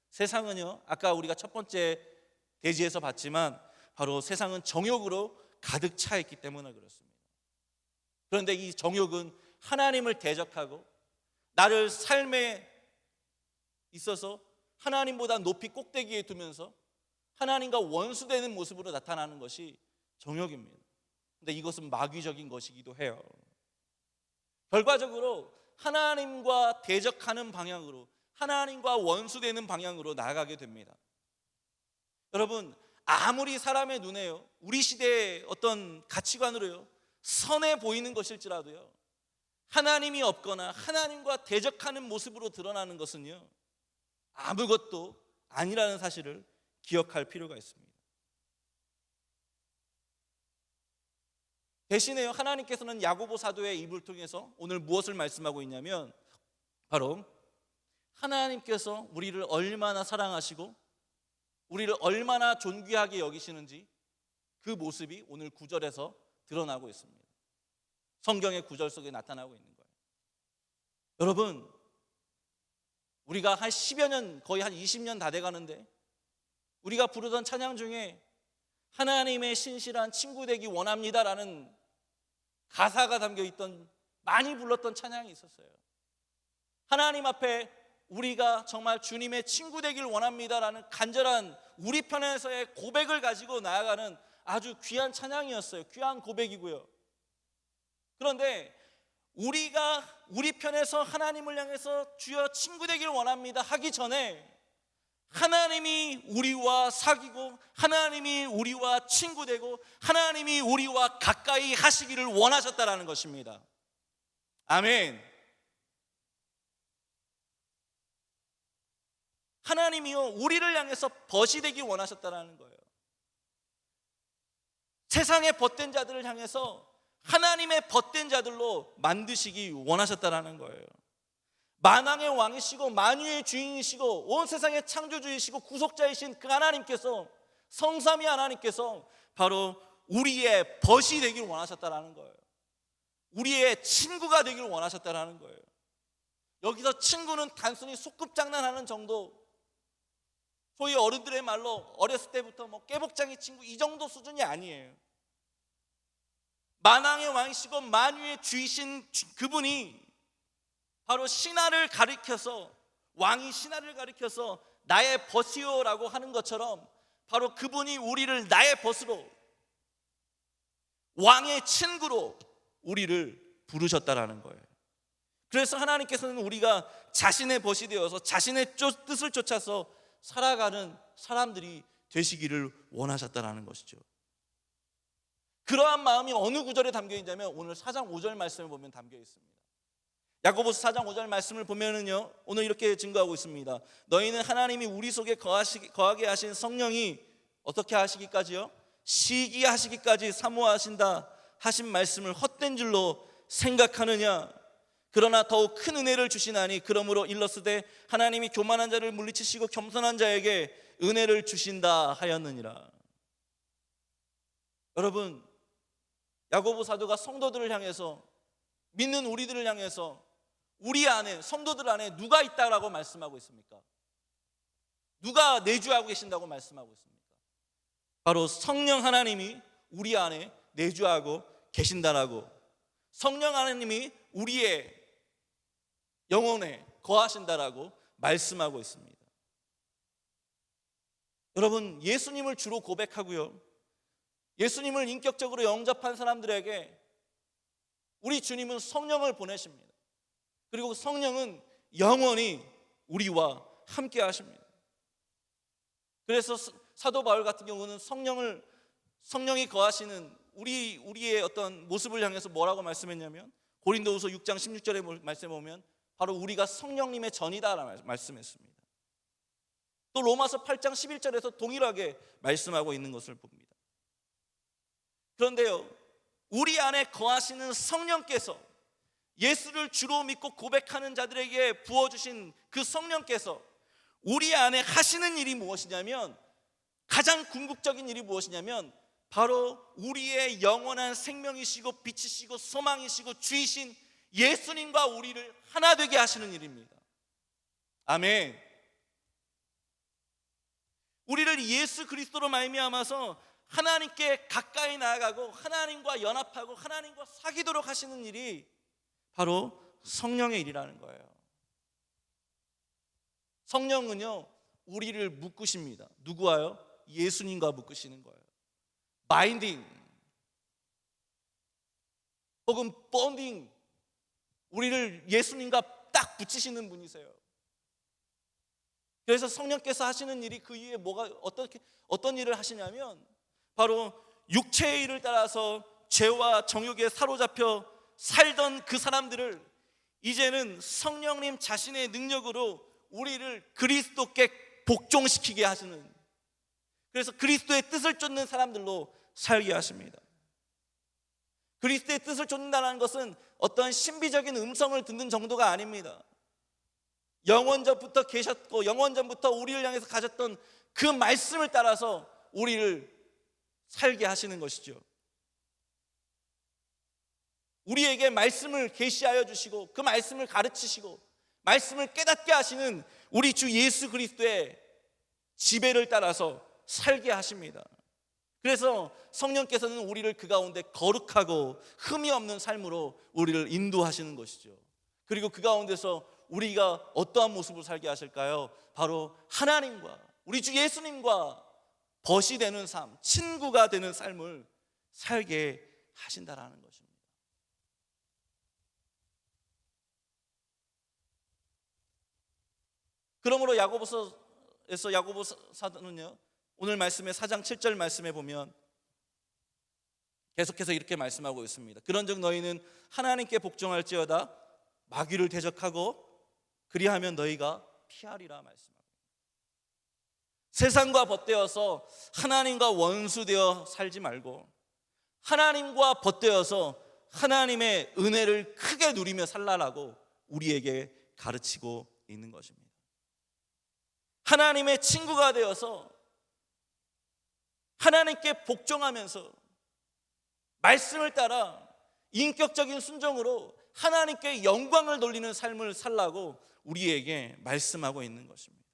세상은요, 아까 우리가 첫 번째 대지에서 봤지만 바로 세상은 정욕으로 가득 차 있기 때문에 그렇습니다. 그런데 이 정욕은 하나님을 대적하고 나를 삶에 있어서 하나님보다 높이 꼭대기에 두면서 하나님과 원수되는 모습으로 나타나는 것이 정욕입니다. 근데 이것은 마귀적인 것이기도 해요. 결과적으로 하나님과 대적하는 방향으로, 하나님과 원수되는 방향으로 나아가게 됩니다. 여러분, 아무리 사람의 눈에요, 우리 시대의 어떤 가치관으로요, 선해 보이는 것일지라도요, 하나님이 없거나 하나님과 대적하는 모습으로 드러나는 것은요, 아무것도 아니라는 사실을 기억할 필요가 있습니다. 대신에요, 하나님께서는 야고보 사도의 입을 통해서 오늘 무엇을 말씀하고 있냐면 바로 하나님께서 우리를 얼마나 사랑하시고 우리를 얼마나 존귀하게 여기시는지 그 모습이 오늘 9절에서 드러나고 있습니다. 성경의 9절 속에 나타나고 있는 거예요. 여러분, 우리가 한 10여 년, 거의 한 20년 다 돼가는데 우리가 부르던 찬양 중에 하나님의 신실한 친구 되기 원합니다라는 가사가 담겨있던, 많이 불렀던 찬양이 있었어요. 하나님 앞에 우리가 정말 주님의 친구 되길 원합니다라는 간절한 우리 편에서의 고백을 가지고 나아가는 아주 귀한 찬양이었어요. 귀한 고백이고요. 그런데 우리가 우리 편에서 하나님을 향해서 주여 친구 되길 원합니다 하기 전에 하나님이 우리와 사귀고 하나님이 우리와 친구 되고 하나님이 우리와 가까이 하시기를 원하셨다라는 것입니다. 아멘. 하나님이요, 우리를 향해서 벗이 되기 원하셨다라는 거예요. 세상의 벗된 자들을 향해서 하나님의 벗된 자들로 만드시기 원하셨다라는 거예요. 만왕의 왕이시고 만유의 주인이시고 온 세상의 창조주이시고 구속자이신 그 하나님께서, 성삼위 하나님께서 바로 우리의 벗이 되길 원하셨다라는 거예요. 우리의 친구가 되길 원하셨다라는 거예요. 여기서 친구는 단순히 소꿉장난하는 정도, 소위 어른들의 말로 어렸을 때부터 뭐 깨복장이 친구, 이 정도 수준이 아니에요. 만왕의 왕이시고 만유의 주이신 그분이 바로 신하를 가리켜서, 왕이 신하를 가리켜서 나의 벗이요라고 하는 것처럼 바로 그분이 우리를 나의 벗으로, 왕의 친구로 우리를 부르셨다라는 거예요. 그래서 하나님께서는 우리가 자신의 벗이 되어서 자신의 뜻을 쫓아서 살아가는 사람들이 되시기를 원하셨다라는 것이죠. 그러한 마음이 어느 구절에 담겨 있냐면 오늘 4장 5절 말씀을 보면 담겨 있습니다. 야고보서 4장 5절 말씀을 보면은요, 오늘 이렇게 증거하고 있습니다. 너희는 하나님이 우리 속에 거하게 하신 성령이 어떻게 하시기까지요? 시기하시기까지 사모하신다 하신 말씀을 헛된 줄로 생각하느냐? 그러나 더욱 큰 은혜를 주시나니 그러므로 일렀으되 하나님이 교만한 자를 물리치시고 겸손한 자에게 은혜를 주신다 하였느니라. 여러분, 야고보 사도가 성도들을 향해서, 믿는 우리들을 향해서 우리 안에, 성도들 안에 누가 있다라고 말씀하고 있습니까? 누가 내주하고 계신다고 말씀하고 있습니까? 바로 성령 하나님이 우리 안에 내주하고 계신다라고, 성령 하나님이 우리의 영혼에 거하신다라고 말씀하고 있습니다. 여러분, 예수님을 주로 고백하고요, 예수님을 인격적으로 영접한 사람들에게 우리 주님은 성령을 보내십니다. 그리고 성령은 영원히 우리와 함께 하십니다. 그래서 사도 바울 같은 경우는 성령이 거하시는 우리의 어떤 모습을 향해서 뭐라고 말씀했냐면, 고린도후서 6장 16절의 말씀에 보면 바로 우리가 성령님의 전이다라고 말씀했습니다. 또 로마서 8장 11절에서 동일하게 말씀하고 있는 것을 봅니다. 그런데요, 우리 안에 거하시는 성령께서 예수를 주로 믿고 고백하는 자들에게 부어주신 그 성령께서 우리 안에 하시는 일이 무엇이냐면, 가장 궁극적인 일이 무엇이냐면 바로 우리의 영원한 생명이시고 빛이시고 소망이시고 주이신 예수님과 우리를 하나 되게 하시는 일입니다. 아멘. 우리를 예수 그리스도로 말미암아서 하나님께 가까이 나아가고 하나님과 연합하고 하나님과 사귀도록 하시는 일이 바로 성령의 일이라는 거예요. 성령은요, 우리를 묶으십니다. 누구와요? 예수님과 묶으시는 거예요. 바인딩 혹은 본딩, 우리를 예수님과 딱 붙이시는 분이세요. 그래서 성령께서 하시는 일이 그 이후에 어떤 일을 하시냐면 바로 육체의 일을 따라서 죄와 정욕에 사로잡혀 살던 그 사람들을 이제는 성령님 자신의 능력으로 우리를 그리스도께 복종시키게 하시는, 그래서 그리스도의 뜻을 쫓는 사람들로 살게 하십니다. 그리스도의 뜻을 쫓는다는 것은 어떤 신비적인 음성을 듣는 정도가 아닙니다. 영원전부터 계셨고 영원전부터 우리를 향해서 가졌던 그 말씀을 따라서 우리를 살게 하시는 것이죠. 우리에게 말씀을 계시하여 주시고 그 말씀을 가르치시고 말씀을 깨닫게 하시는 우리 주 예수 그리스도의 지배를 따라서 살게 하십니다. 그래서 성령께서는 우리를 그 가운데 거룩하고 흠이 없는 삶으로 우리를 인도하시는 것이죠. 그리고 그 가운데서 우리가 어떠한 모습을 살게 하실까요? 바로 하나님과 우리 주 예수님과 벗이 되는 삶, 친구가 되는 삶을 살게 하신다라는 것입니다. 그러므로 야고보서는요, 오늘 말씀의 4장 7절 말씀에 보면 계속해서 이렇게 말씀하고 있습니다. 그런즉 너희는 하나님께 복종할지어다 마귀를 대적하고 그리하면 너희가 피하리라 말씀합니다. 세상과 벗되어서 하나님과 원수되어 살지 말고 하나님과 벗되어서 하나님의 은혜를 크게 누리며 살라라고 우리에게 가르치고 있는 것입니다. 하나님의 친구가 되어서 하나님께 복종하면서 말씀을 따라 인격적인 순종으로 하나님께 영광을 돌리는 삶을 살라고 우리에게 말씀하고 있는 것입니다.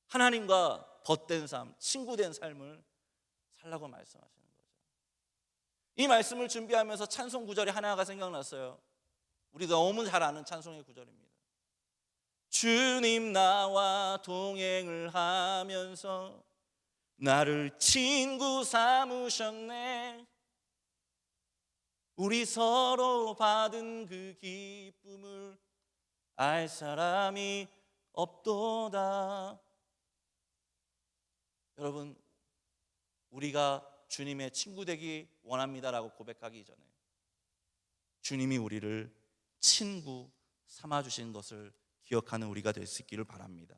하나님과 벗된 삶, 친구된 삶을 살라고 말씀하시는 거죠. 이 말씀을 준비하면서 찬송 구절이 하나가 생각났어요. 우리 너무 잘 아는 찬송의 구절입니다. 주님 나와 동행을 하면서 나를 친구 삼으셨네. 우리 서로 받은 그 기쁨을 알 사람이 없도다. 여러분, 우리가 주님의 친구 되기 원합니다라고 고백하기 전에 주님이 우리를 친구 삼아주신 것을 기억하는 우리가 될 수 있기를 바랍니다.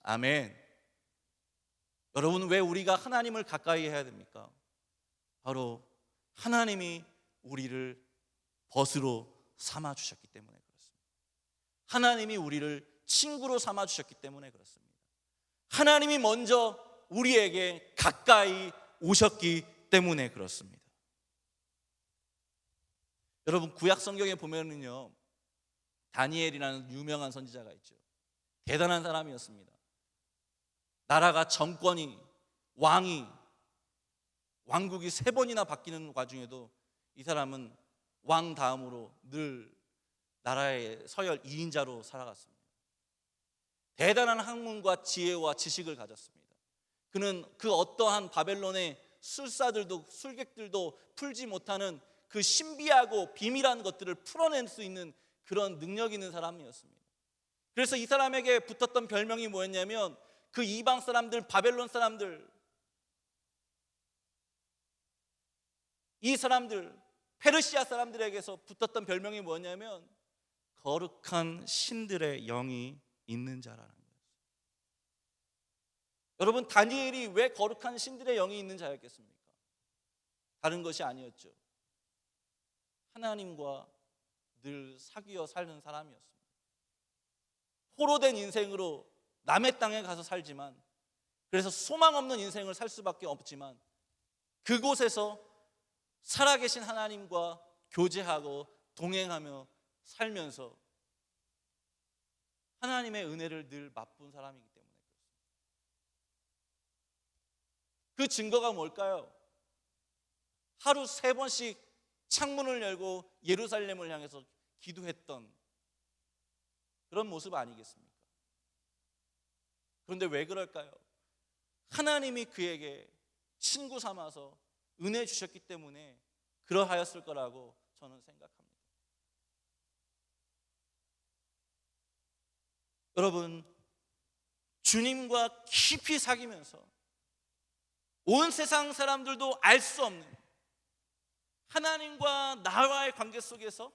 아멘. 여러분, 왜 우리가 하나님을 가까이 해야 됩니까? 바로 하나님이 우리를 벗으로 삼아주셨기 때문에 그렇습니다. 하나님이 우리를 친구로 삼아주셨기 때문에 그렇습니다. 하나님이 먼저 우리에게 가까이 오셨기 때문에 그렇습니다. 여러분, 구약 성경에 보면은요, 다니엘이라는 유명한 선지자가 있죠. 대단한 사람이었습니다. 나라가 정권이 왕국이 3번이나 바뀌는 와중에도 이 사람은 왕 다음으로 늘 나라의 서열 2인자로 살아갔습니다. 대단한 학문과 지혜와 지식을 가졌습니다. 그는 그 어떠한 바벨론의 술사들도 술객들도 풀지 못하는 그 신비하고 비밀한 것들을 풀어낼 수 있는 그런 능력 있는 사람이었습니다. 그래서 이 사람에게 붙었던 별명이 뭐였냐면, 그 이방 사람들, 바벨론 사람들, 이 사람들, 페르시아 사람들에게서 붙었던 별명이 뭐냐면 거룩한 신들의 영이 있는 자라는 거예요. 여러분, 다니엘이 왜 거룩한 신들의 영이 있는 자였겠습니까? 다른 것이 아니었죠. 하나님과 늘 사귀어 살는 사람이었습니다. 포로된 인생으로 남의 땅에 가서 살지만, 그래서 소망 없는 인생을 살 수밖에 없지만, 그곳에서 살아계신 하나님과 교제하고 동행하며 살면서 하나님의 은혜를 늘 맛본 사람이기 때문에 그렇습니다. 그 증거가 뭘까요? 하루 3번씩 창문을 열고 예루살렘을 향해서 기도했던 그런 모습 아니겠습니까? 그런데 왜 그럴까요? 하나님이 그에게 친구 삼아서 은혜 주셨기 때문에 그러하였을 거라고 저는 생각합니다. 여러분, 주님과 깊이 사귀면서 온 세상 사람들도 알 수 없는 하나님과 나와의 관계 속에서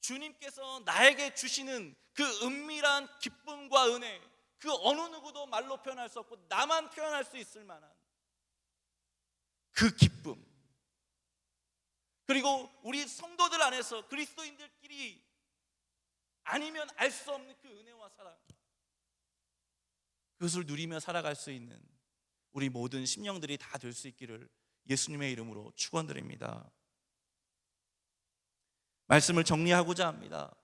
주님께서 나에게 주시는 그 은밀한 기쁨과 은혜, 그 어느 누구도 말로 표현할 수 없고 나만 표현할 수 있을 만한 그 기쁨, 그리고 우리 성도들 안에서 그리스도인들끼리 아니면 알 수 없는 그 은혜와 사랑, 그것을 누리며 살아갈 수 있는 우리 모든 심령들이 다 될 수 있기를 예수님의 이름으로 축원드립니다. 말씀을 정리하고자 합니다.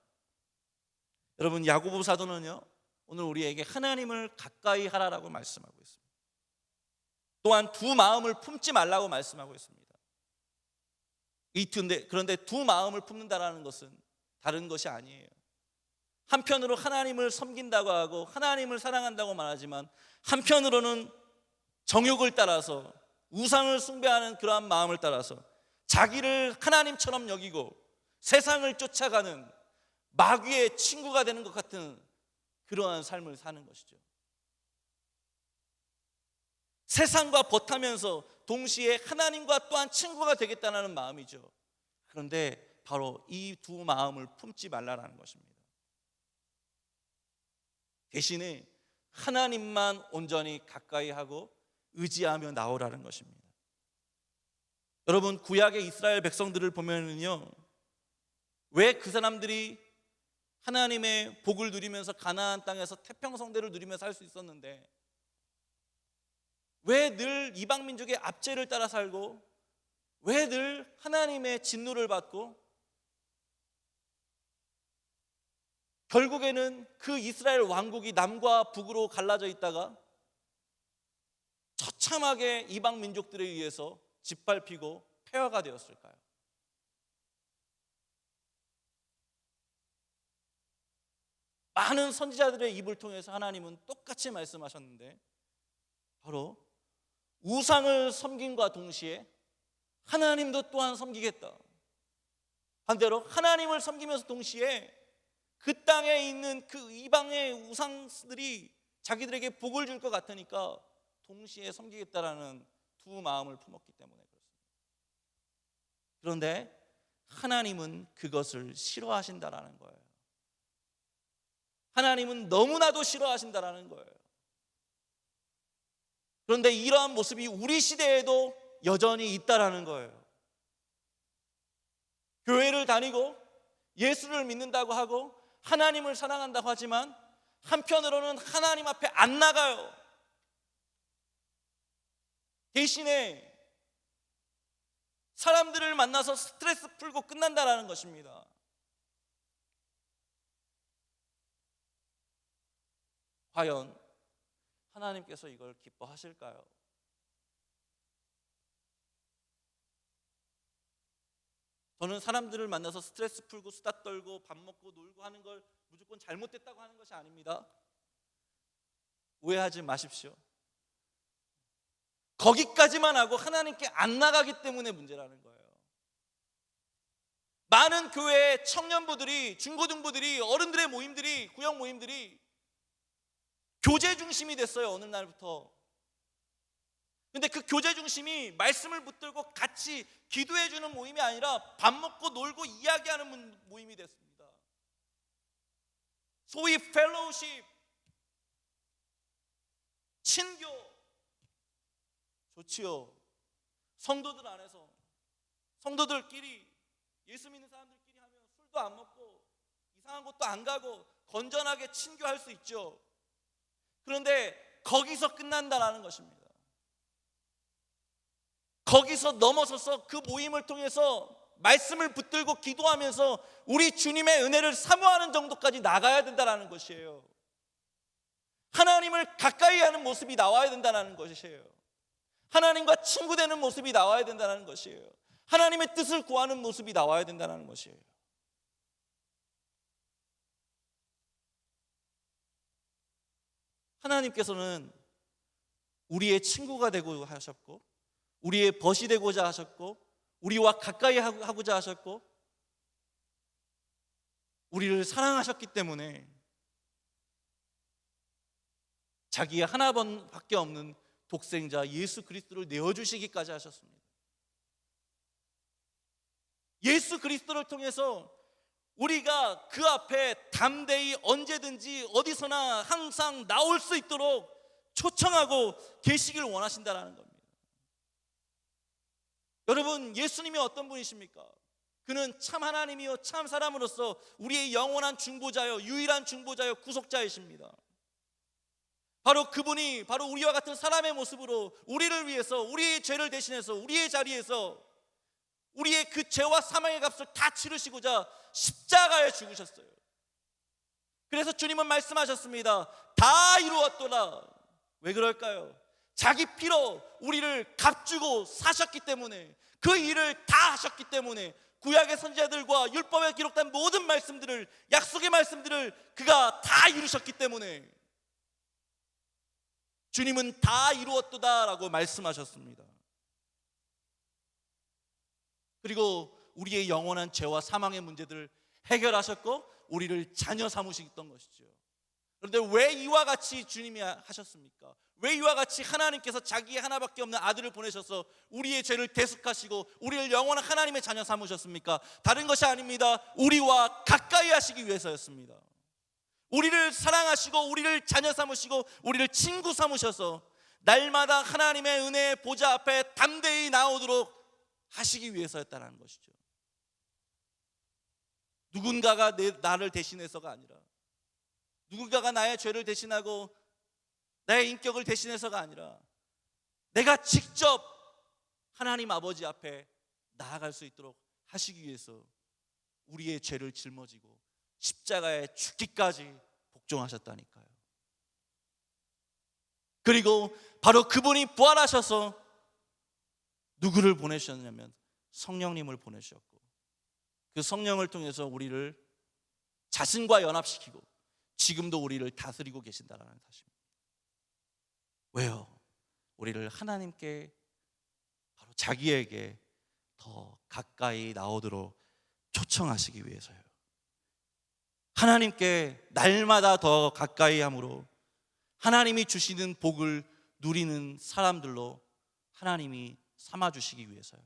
여러분, 야고보 사도는요, 오늘 우리에게 하나님을 가까이 하라라고 말씀하고 있습니다. 또한 두 마음을 품지 말라고 말씀하고 있습니다. 그런데 두 마음을 품는다라는 것은 다른 것이 아니에요. 한편으로 하나님을 섬긴다고 하고 하나님을 사랑한다고 말하지만, 한편으로는 정욕을 따라서 우상을 숭배하는 그러한 마음을 따라서 자기를 하나님처럼 여기고 세상을 쫓아가는 마귀의 친구가 되는 것 같은 그러한 삶을 사는 것이죠. 세상과 버타면서 동시에 하나님과 또한 친구가 되겠다는 마음이죠. 그런데 바로 이 두 마음을 품지 말라라는 것입니다. 대신에 하나님만 온전히 가까이 하고 의지하며 나오라는 것입니다. 여러분, 구약의 이스라엘 백성들을 보면은요, 왜 그 사람들이 하나님의 복을 누리면서 가나안 땅에서 태평성대를 누리며 살 수 있었는데 왜 늘 이방 민족의 압제를 따라 살고 왜 늘 하나님의 진노를 받고 결국에는 그 이스라엘 왕국이 남과 북으로 갈라져 있다가 처참하게 이방 민족들에 의해서 짓밟히고 폐허가 되었을까요? 많은 선지자들의 입을 통해서 하나님은 똑같이 말씀하셨는데, 바로 우상을 섬김과 동시에 하나님도 또한 섬기겠다, 반대로 하나님을 섬기면서 동시에 그 땅에 있는 그 이방의 우상들이 자기들에게 복을 줄 것 같으니까 동시에 섬기겠다라는 두 마음을 품었기 때문에 그렇습니다. 그런데 하나님은 그것을 싫어하신다라는 거예요. 하나님은 너무나도 싫어하신다라는 거예요. 그런데 이러한 모습이 우리 시대에도 여전히 있다라는 거예요. 교회를 다니고 예수를 믿는다고 하고 하나님을 사랑한다고 하지만 한편으로는 하나님 앞에 안 나가요. 대신에 사람들을 만나서 스트레스 풀고 끝난다라는 것입니다. 과연 하나님께서 이걸 기뻐하실까요? 저는 사람들을 만나서 스트레스 풀고 수다 떨고 밥 먹고 놀고 하는 걸 무조건 잘못됐다고 하는 것이 아닙니다. 오해하지 마십시오. 거기까지만 하고 하나님께 안 나가기 때문에 문제라는 거예요. 많은 교회 청년부들이, 중고등부들이, 어른들의 모임들이, 구역 모임들이 교제 중심이 됐어요, 어느 날부터. 근데 그 교제 중심이 말씀을 붙들고 같이 기도해 주는 모임이 아니라 밥 먹고 놀고 이야기하는 모임이 됐습니다. 소위 펠로우십, 친교, 좋지요. 성도들 안에서 성도들끼리 예수 믿는 사람들끼리 하면 술도 안 먹고 이상한 곳도 안 가고 건전하게 친교할 수 있죠. 그런데 거기서 끝난다라는 것입니다. 거기서 넘어서서 그 모임을 통해서 말씀을 붙들고 기도하면서 우리 주님의 은혜를 사모하는 정도까지 나가야 된다는 것이에요. 하나님을 가까이 하는 모습이 나와야 된다는 것이에요. 하나님과 친구 되는 모습이 나와야 된다는 것이에요. 하나님의 뜻을 구하는 모습이 나와야 된다는 것이에요. 하나님께서는 우리의 친구가 되고 하셨고, 우리의 벗이 되고자 하셨고, 우리와 가까이 하고자 하셨고, 우리를 사랑하셨기 때문에 자기의 하나밖에 없는 독생자 예수 그리스도를 내어주시기까지 하셨습니다. 예수 그리스도를 통해서 우리가 그 앞에 담대히 언제든지 어디서나 항상 나올 수 있도록 초청하고 계시길 원하신다는 겁니다. 여러분, 예수님이 어떤 분이십니까? 그는 참 하나님이요 참 사람으로서 우리의 영원한 중보자요 유일한 중보자요 구속자이십니다. 바로 그분이 바로 우리와 같은 사람의 모습으로 우리를 위해서 우리의 죄를 대신해서 우리의 자리에서 우리의 그 죄와 사망의 값을 다 치르시고자 십자가에 죽으셨어요. 그래서 주님은 말씀하셨습니다. 다 이루었도다. 왜 그럴까요? 자기 피로 우리를 값주고 사셨기 때문에, 그 일을 다 하셨기 때문에, 구약의 선지자들과 율법에 기록된 모든 말씀들을, 약속의 말씀들을 그가 다 이루셨기 때문에 주님은 다 이루었도다라고 말씀하셨습니다. 그리고 우리의 영원한 죄와 사망의 문제들을 해결하셨고 우리를 자녀 삼으셨던 것이죠. 그런데 왜 이와 같이 주님이 하셨습니까? 왜 이와 같이 하나님께서 자기의 하나밖에 없는 아들을 보내셔서 우리의 죄를 대속하시고 우리를 영원한 하나님의 자녀 삼으셨습니까? 다른 것이 아닙니다. 우리와 가까이 하시기 위해서였습니다. 우리를 사랑하시고 우리를 자녀 삼으시고 우리를 친구 삼으셔서 날마다 하나님의 은혜의 보좌 앞에 담대히 나오도록 하시기 위해서였다는 것이죠. 누군가가 나를 대신해서가 아니라, 누군가가 나의 죄를 대신하고 나의 인격을 대신해서가 아니라 내가 직접 하나님 아버지 앞에 나아갈 수 있도록 하시기 위해서 우리의 죄를 짊어지고 십자가에 죽기까지 복종하셨다니까요. 그리고 바로 그분이 부활하셔서 누구를 보내셨냐면 성령님을 보내셨고, 그 성령을 통해서 우리를 자신과 연합시키고 지금도 우리를 다스리고 계신다는 사실입니다. 왜요? 우리를 하나님께, 바로 자기에게 더 가까이 나오도록 초청하시기 위해서요. 하나님께 날마다 더 가까이 함으로 하나님이 주시는 복을 누리는 사람들로 하나님이 삼아주시기 위해서요.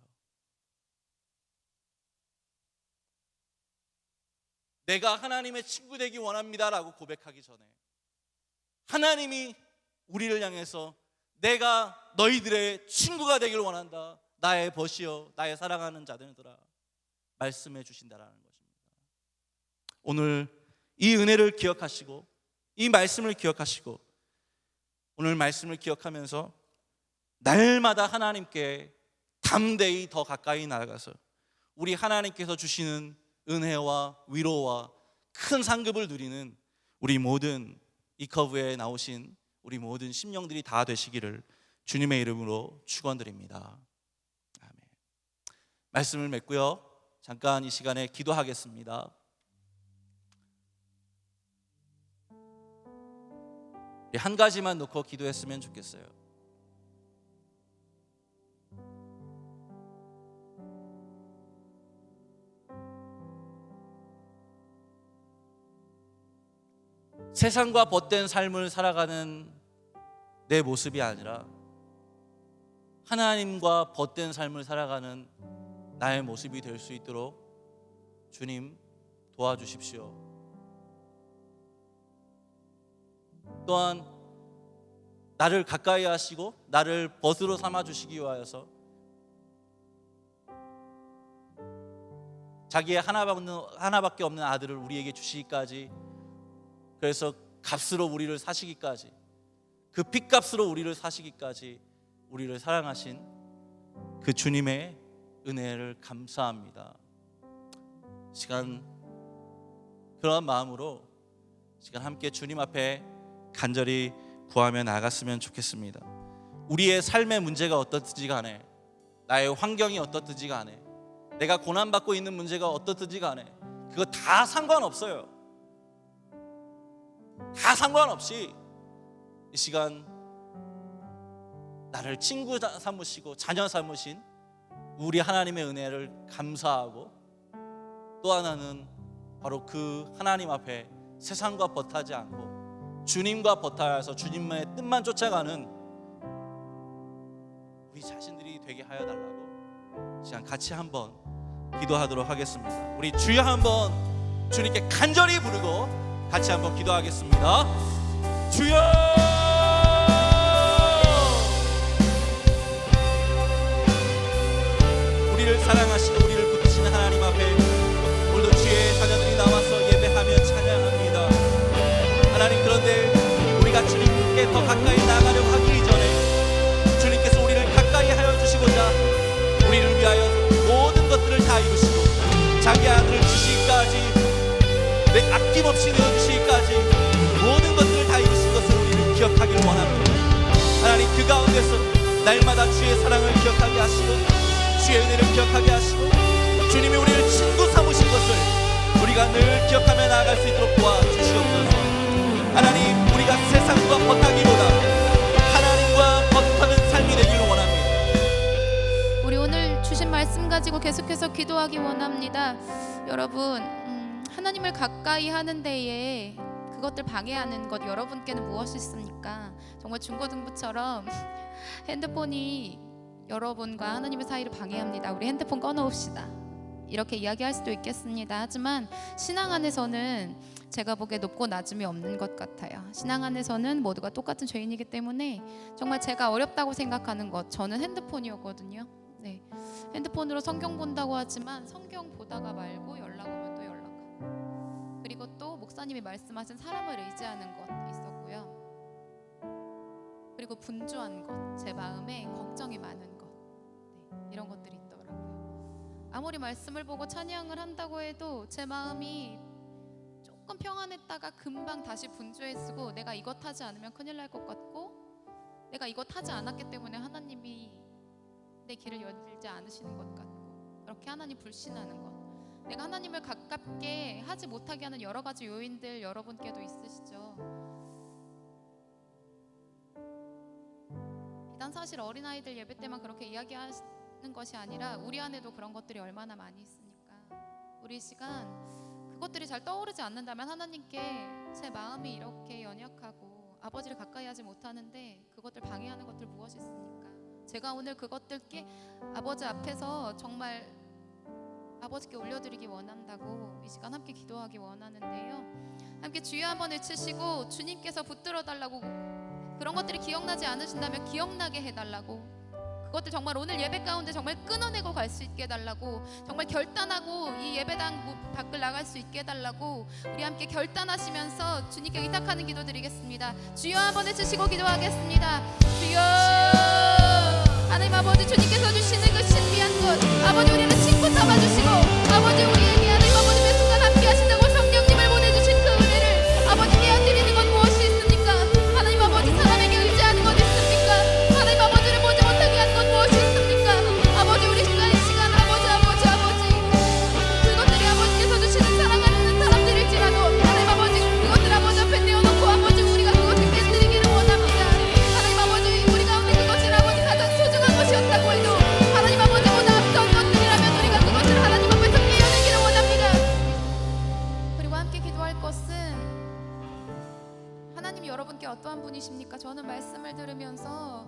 내가 하나님의 친구 되기 원합니다라고 고백하기 전에 하나님이 우리를 향해서 내가 너희들의 친구가 되길 원한다, 나의 벗이여 나의 사랑하는 자들들아, 말씀해 주신다라는 것입니다. 오늘 이 은혜를 기억하시고 이 말씀을 기억하시고 오늘 말씀을 기억하면서 날마다 하나님께 담대히 더 가까이 나아가서 우리 하나님께서 주시는 은혜와 위로와 큰 상급을 누리는 우리 모든 이 커브에 나오신 우리 모든 심령들이 다 되시기를 주님의 이름으로 축원드립니다. 아멘. 말씀을 맺고요, 잠깐 이 시간에 기도하겠습니다. 한 가지만 놓고 기도했으면 좋겠어요. 세상과 벗된 삶을 살아가는 내 모습이 아니라 하나님과 벗된 삶을 살아가는 나의 모습이 될 수 있도록 주님 도와주십시오. 또한 나를 가까이 하시고 나를 벗으로 삼아 주시기 위하여서 자기의 하나밖에 없는 아들을 우리에게 주시기까지, 그래서 값으로 우리를 사시기까지, 그 핏값으로 우리를 사시기까지 우리를 사랑하신 그 주님의 은혜를 감사합니다. 시간 그런 마음으로 시간 함께 주님 앞에 간절히 구하며 나갔으면 좋겠습니다. 우리의 삶의 문제가 어떻든지 간에, 나의 환경이 어떻든지 간에, 내가 고난받고 있는 문제가 어떻든지 간에 그거 다 상관없어요. 다 상관없이 이 시간 나를 친구 삼으시고 자녀 삼으신 우리 하나님의 은혜를 감사하고, 또 하나는 바로 그 하나님 앞에 세상과 버타지 않고 주님과 버타여서 주님의 뜻만 쫓아가는 우리 자신들이 되게 하여 달라고 시간 같이 한번 기도하도록 하겠습니다. 우리 주여 한번 주님께 간절히 부르고 같이 한번 기도하겠습니다. 주여! 우리를 사랑하시고 우리를 붙드시는 하나님 앞에 오늘도 주의 자녀들이 나와서 예배하며 찬양합니다. 하나님, 그런데 우리가 주님께 더 가까이 나가려고 하기 이전에 주님께서 우리를 가까이 하여 주시고자 우리를 위하여 모든 것들을 다 이루시고 자기 아들을 주시기까지, 내 아낌없이 내어주시기까지 모든 것들을 다 이루신 것을 우리를 기억하길 원합니다. 하나님, 그 가운데서 날마다 주의 사랑을 기억하게 하시고 주의 은혜를 기억하게 하시고 주님이 우리를 친구 삼으신 것을 우리가 늘 기억하며 나아갈 수 있도록 도와주시옵소서. 하나님, 우리가 세상과 버타기보다 하나님과 버타는 삶이 되기를 원합니다. 우리 오늘 주신 말씀 가지고 계속해서 기도하기 원합니다. 여러분, 하나님을 가까이 하는 데에 그것들 방해하는 것 여러분께는 무엇이 있습니까? 정말 중고등부처럼 핸드폰이 여러분과 하나님의 사이를 방해합니다. 우리 핸드폰 꺼놓읍시다. 이렇게 이야기할 수도 있겠습니다. 하지만 신앙 안에서는 제가 보기에 높고 낮음이 없는 것 같아요. 신앙 안에서는 모두가 똑같은 죄인이기 때문에 정말 제가 어렵다고 생각하는 것, 저는 핸드폰이었거든요. 네, 핸드폰으로 성경 본다고 하지만 성경 보다가 말고 연락 오면 또 연락하고, 그리고 또 목사님이 말씀하신 사람을 의지하는 것 있었고요. 그리고 분주한 것, 제 마음에 걱정이 많은 것, 네, 이런 것들이 있더라고요. 아무리 말씀을 보고 찬양을 한다고 해도 제 마음이 조금 평안했다가 금방 다시 분주해지고, 내가 이것 하지 않으면 큰일 날 것 같고, 내가 이것 하지 않았기 때문에 하나님이 내 길을 열지 않으시는 것 같고, 그렇게 하나님 불신하는 것, 내가 하나님을 가깝게 하지 못하게 하는 여러 가지 요인들 여러분께도 있으시죠. 비단 사실 어린아이들 예배 때만 그렇게 이야기하는 것이 아니라 우리 안에도 그런 것들이 얼마나 많이 있으니까, 우리 시간 그것들이 잘 떠오르지 않는다면 하나님께 제 마음이 이렇게 연약하고 아버지를 가까이 하지 못하는데 그것들 방해하는 것들 무엇이 있습니까? 제가 오늘 그것들께 아버지 앞에서 정말 아버지께 올려드리기 원한다고 이 시간 함께 기도하기 원하는데요. 함께 주여 한번 외치시고 주님께서 붙들어 달라고, 그런 것들이 기억나지 않으신다면 기억나게 해달라고, 그것들 정말 오늘 예배 가운데 정말 끊어내고 갈 수 있게 해달라고, 정말 결단하고 이 예배당 밖을 나갈 수 있게 해달라고 우리 함께 결단하시면서 주님께 의탁하는 기도 드리겠습니다. 주여 한번 외치시고 기도하겠습니다. 주여, 하나님 아버지, 주님께서 주시는 그 신비한 것, 아버지 우리를 친구 삼아주시고, 아버지 우리에게 하나님 아버지 매 순간 함께 하신다고 성령님을 보내주신 그 은혜를 아버지 깨어드리는 건 무엇이 있습니까? 하나님 아버지, 사람에게 의지하는 것 있습니까? 하나님 아버지를 보지 못하게 하는 건 무엇이 있습니까? 아버지, 우리 시간 아버지 그것들이 아버지께서 주시는 사랑하는 사람들일지라도 하나님 아버지 그것들 아버지 앞에 내어놓고 아버지 우리가 그것을 깨뜨리기를 원합니다. 하나님 아버지, 우리 가운데 그것이 아버지 가장 소중한 것이었다고 해도 하나님 아버지보다 앞선 것들이라면 우리가 그것을 하나님 앞에서 깨어내기를 원합니다. 그리고 함께 기도할 것은, 하나님 여러분께 어떠한 분이십니까? 저는 말씀을 들으면서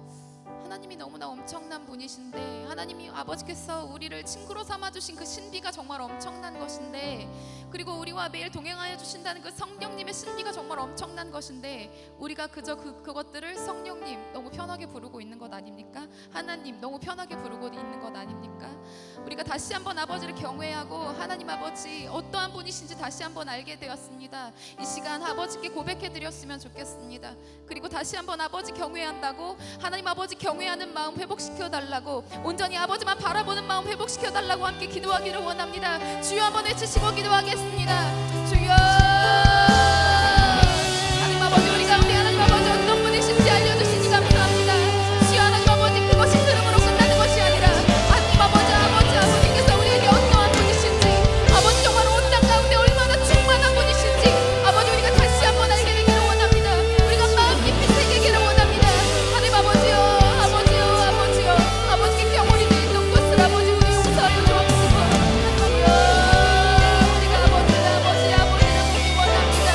하나님이 너무나 엄청난 분이신데, 하나님이 아버지께서 우리를 친구로 삼아주신 그 신비가 정말 엄청난 것인데, 그리고 우리와 매일 동행하여 주신다는 그 성령님의 신비가 정말 엄청난 것인데, 우리가 그저 그것들을 성령님 너무 편하게 부르고 있는 것 아닙니까? 하나님 너무 편하게 부르고 있는 것 아닙니까? 우리가 다시 한번 아버지를 경외하고 하나님 아버지 어떠한 분이신지 다시 한번 알게 되었습니다. 이 시간 아버지께 고백해 드렸으면 좋겠습니다. 그리고 다시 한번 아버지 경외한다고, 하나님 아버지 경외하는 마음 회복시켜 달라고, 온전히 아버지만 바라보는 마음 회복시켜 달라고 함께 기도하기를 원합니다. 주여 한번 외치시고 기도하겠습니다. 주여, 하나님 아버지, 우리 가운데 하나님 아버지 어떤 분이신지 알려주시니 감사합니다. 주여 하나님 아버지, 그것이 들음으로 끝나는 것이 아니라 하나님 아버지께서 우리에게 어떠한 분이신지, 아버지 정말 온 땅 가운데 얼마나 충만한 분이신지 아버지 우리가 다시 한번 알게 되기를 원합니다. 우리가 마음 깊이 새기기를 원합니다. 하나님 아버지요, 아버지요, 아버지요, 아버지께 경홀이 돼 있는 것을 아버지 우리 용서하여 주옵소서. 주여, 우리가 아버지를 보기 원합니다.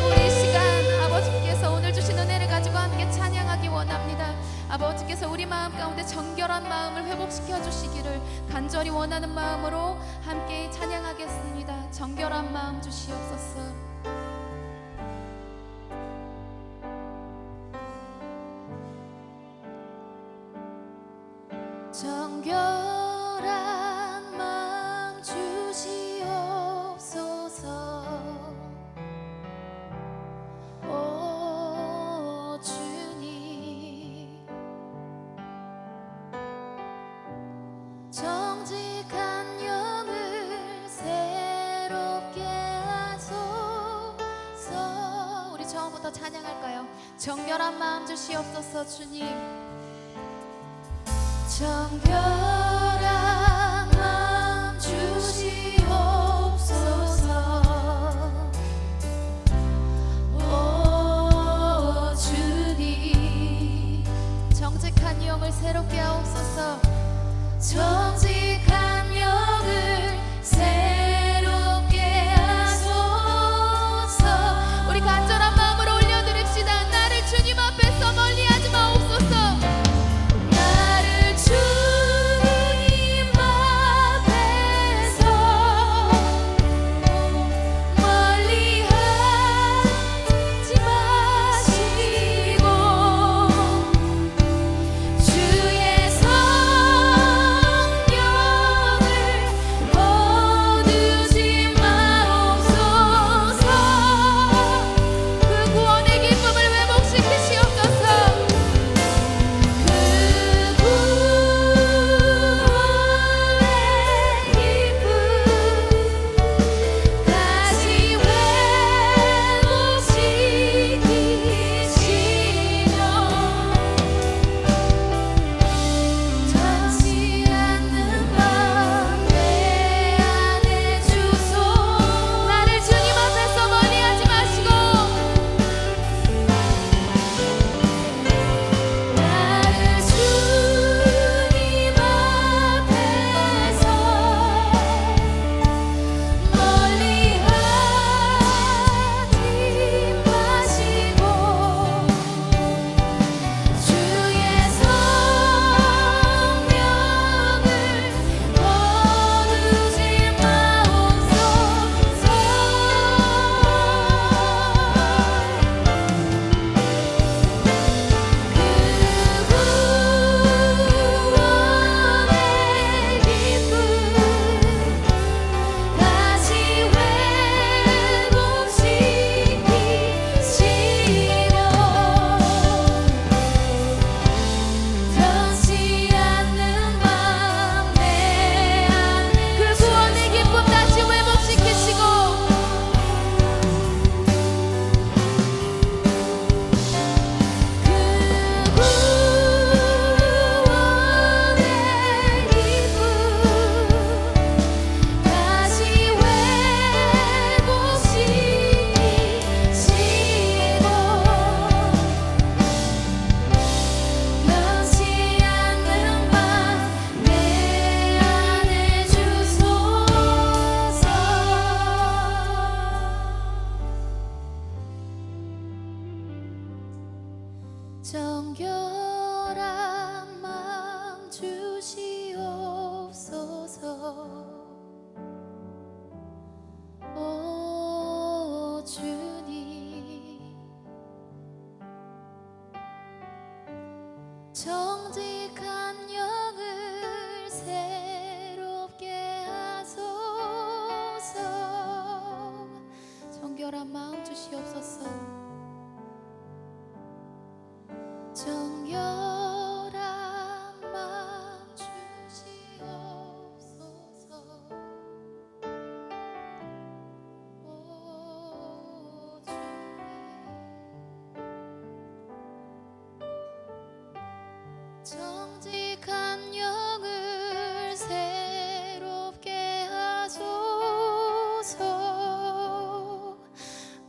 우리 이 시간 아버지께서 오늘 주신 은혜를 가지고 함께 찬양하기 원합니다. 아버지께서 우리 마음 가운데 정결한 마음을 회복시켜 주시기를 간절히 원하는 마음으로 함께 찬양하겠습니다. 정결한 마음 주시옵소서. 정결한 마음 주시옵소서. 오 주님, 정직한 영을 새롭게 하소서. 우리 처음부터 찬양할까요? 정결한 마음 주시옵소서. 주님, 정결한 마음 주시옵소서. 오 주님, 정직한 영을 새롭게 하옵소서. 정직한 영을 새롭게 하소서. 우리 간절한 마음으로 올려드립시다. 나를 주님 앞에서 멀리하지 마옵소서. 나를 주님 정결한 마음 주시옵소서. 오 주님, 정직한 영을 새롭게 하소서. 정결한 마음 주시옵소서. 정결한 마음 주시옵소서. 오 주님, 정직한 영을 새롭게 하소서.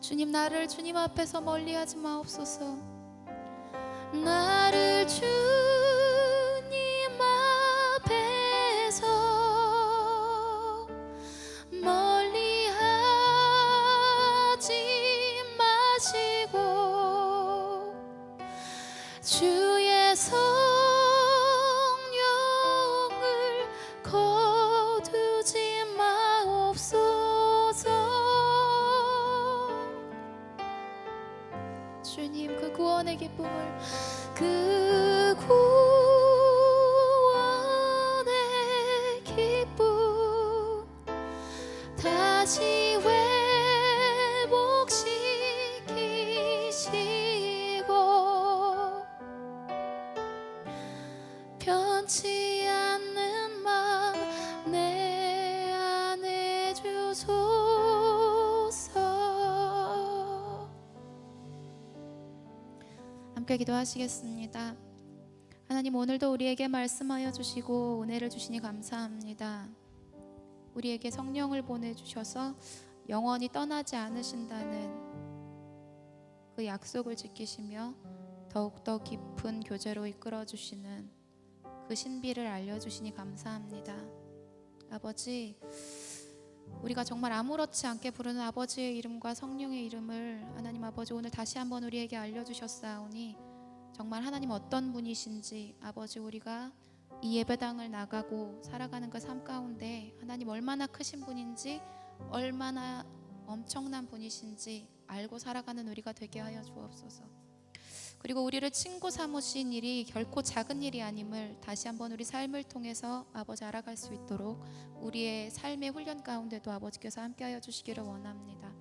주님, 나를 주님 앞에서 멀리하지 마옵소서. 나를 주님 앞에서 멀리하지 마시고 주의 성령을 거두지 마옵소서. 주님, 그 구원의 기쁨을, 그 구원의 기쁨 다시 회복시키시고 변치 않는 마음 내 안에 주소서. 함께 기도하시겠습니다. 하나님, 오늘도 우리에게 말씀하여 주시고 은혜를 주시니 감사합니다. 우리에게 성령을 보내주셔서 영원히 떠나지 않으신다는 그 약속을 지키시며 더욱더 깊은 교제로 이끌어주시는 그 신비를 알려주시니 감사합니다. 아버지, 우리가 정말 아무렇지 않게 부르는 아버지의 이름과 성령의 이름을 하나님 아버지 오늘 다시 한번 우리에게 알려주셨사오니 정말 하나님 어떤 분이신지, 아버지 우리가 이 예배당을 나가고 살아가는 그 삶 가운데 하나님 얼마나 크신 분인지, 얼마나 엄청난 분이신지 알고 살아가는 우리가 되게 하여 주옵소서. 그리고 우리를 친구 삼으신 일이 결코 작은 일이 아님을 다시 한번 우리 삶을 통해서 아버지 알아갈 수 있도록 우리의 삶의 훈련 가운데도 아버지께서 함께하여 주시기를 원합니다.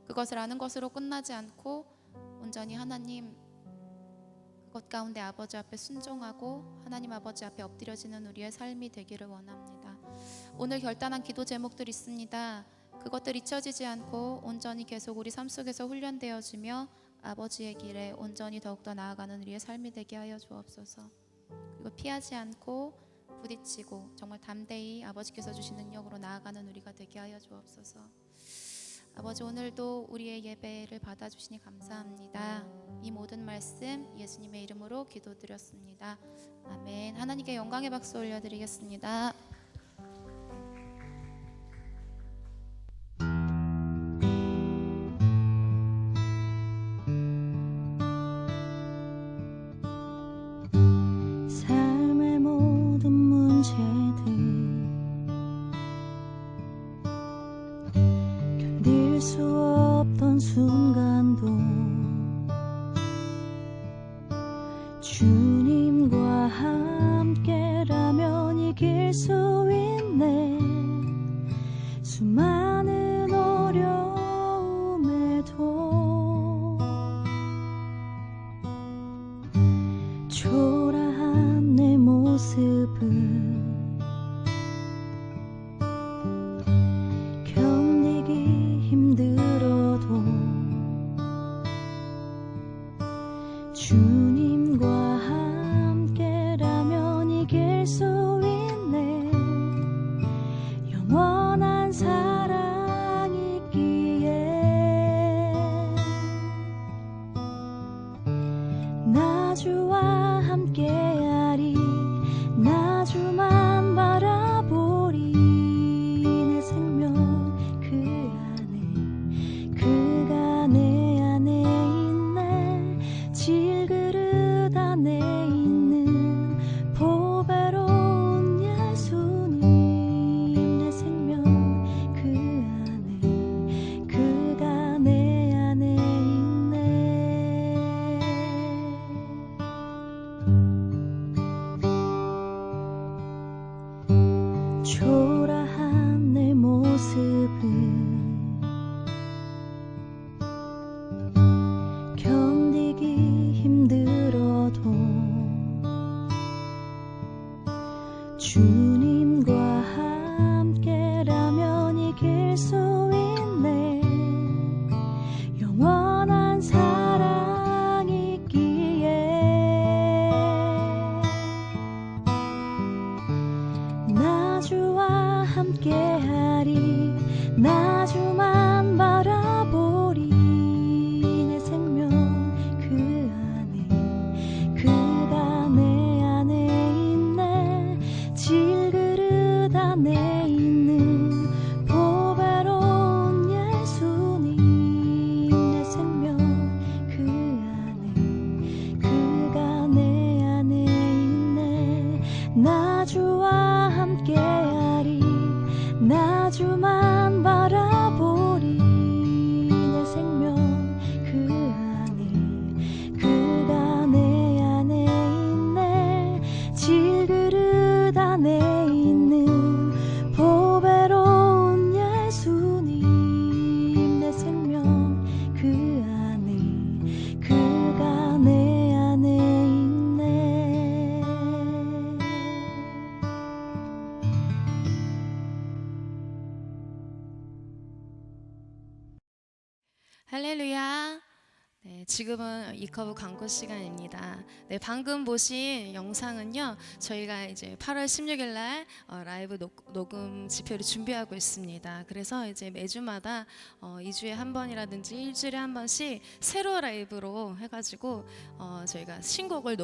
그것을 아는 것으로 끝나지 않고 온전히 하나님 그것 가운데 아버지 앞에 순종하고 하나님 아버지 앞에 엎드려지는 우리의 삶이 되기를 원합니다. 오늘 결단한 기도 제목들 있습니다. 그것들 잊혀지지 않고 온전히 계속 우리 삶 속에서 훈련되어지며 아버지의 길에 온전히 더욱더 나아가는 우리의 삶이 되게 하여 주옵소서. 그리고 피하지 않고 부딪히고 정말 담대히 아버지께서 주신 능력으로 나아가는 우리가 되게 하여 주옵소서. 아버지, 오늘도 우리의 예배를 받아주시니 감사합니다. 이 모든 말씀 예수님의 이름으로 기도드렸습니다. 아멘. 하나님께 영광의 박수 올려드리겠습니다. 삶의 모든 문제들 견딜 수 없던 순간도 주님과 함께라면 이길 수 있네. 수많은 어려움에도 초라한 내 모습은 견디기 힘들어도 주님과 할렐루야. 네, 지금은 이커브 광고 시간입니다. 네, 방금 보신 영상은요, 저희가 이제 8월 16일 날 라이브 녹음 집회를 준비하고 있습니다. 그래서 이제 매주마다 2주에 한 번이라든지 일주일에 한 번씩 새로 라이브로 해가지고 저희가 신곡을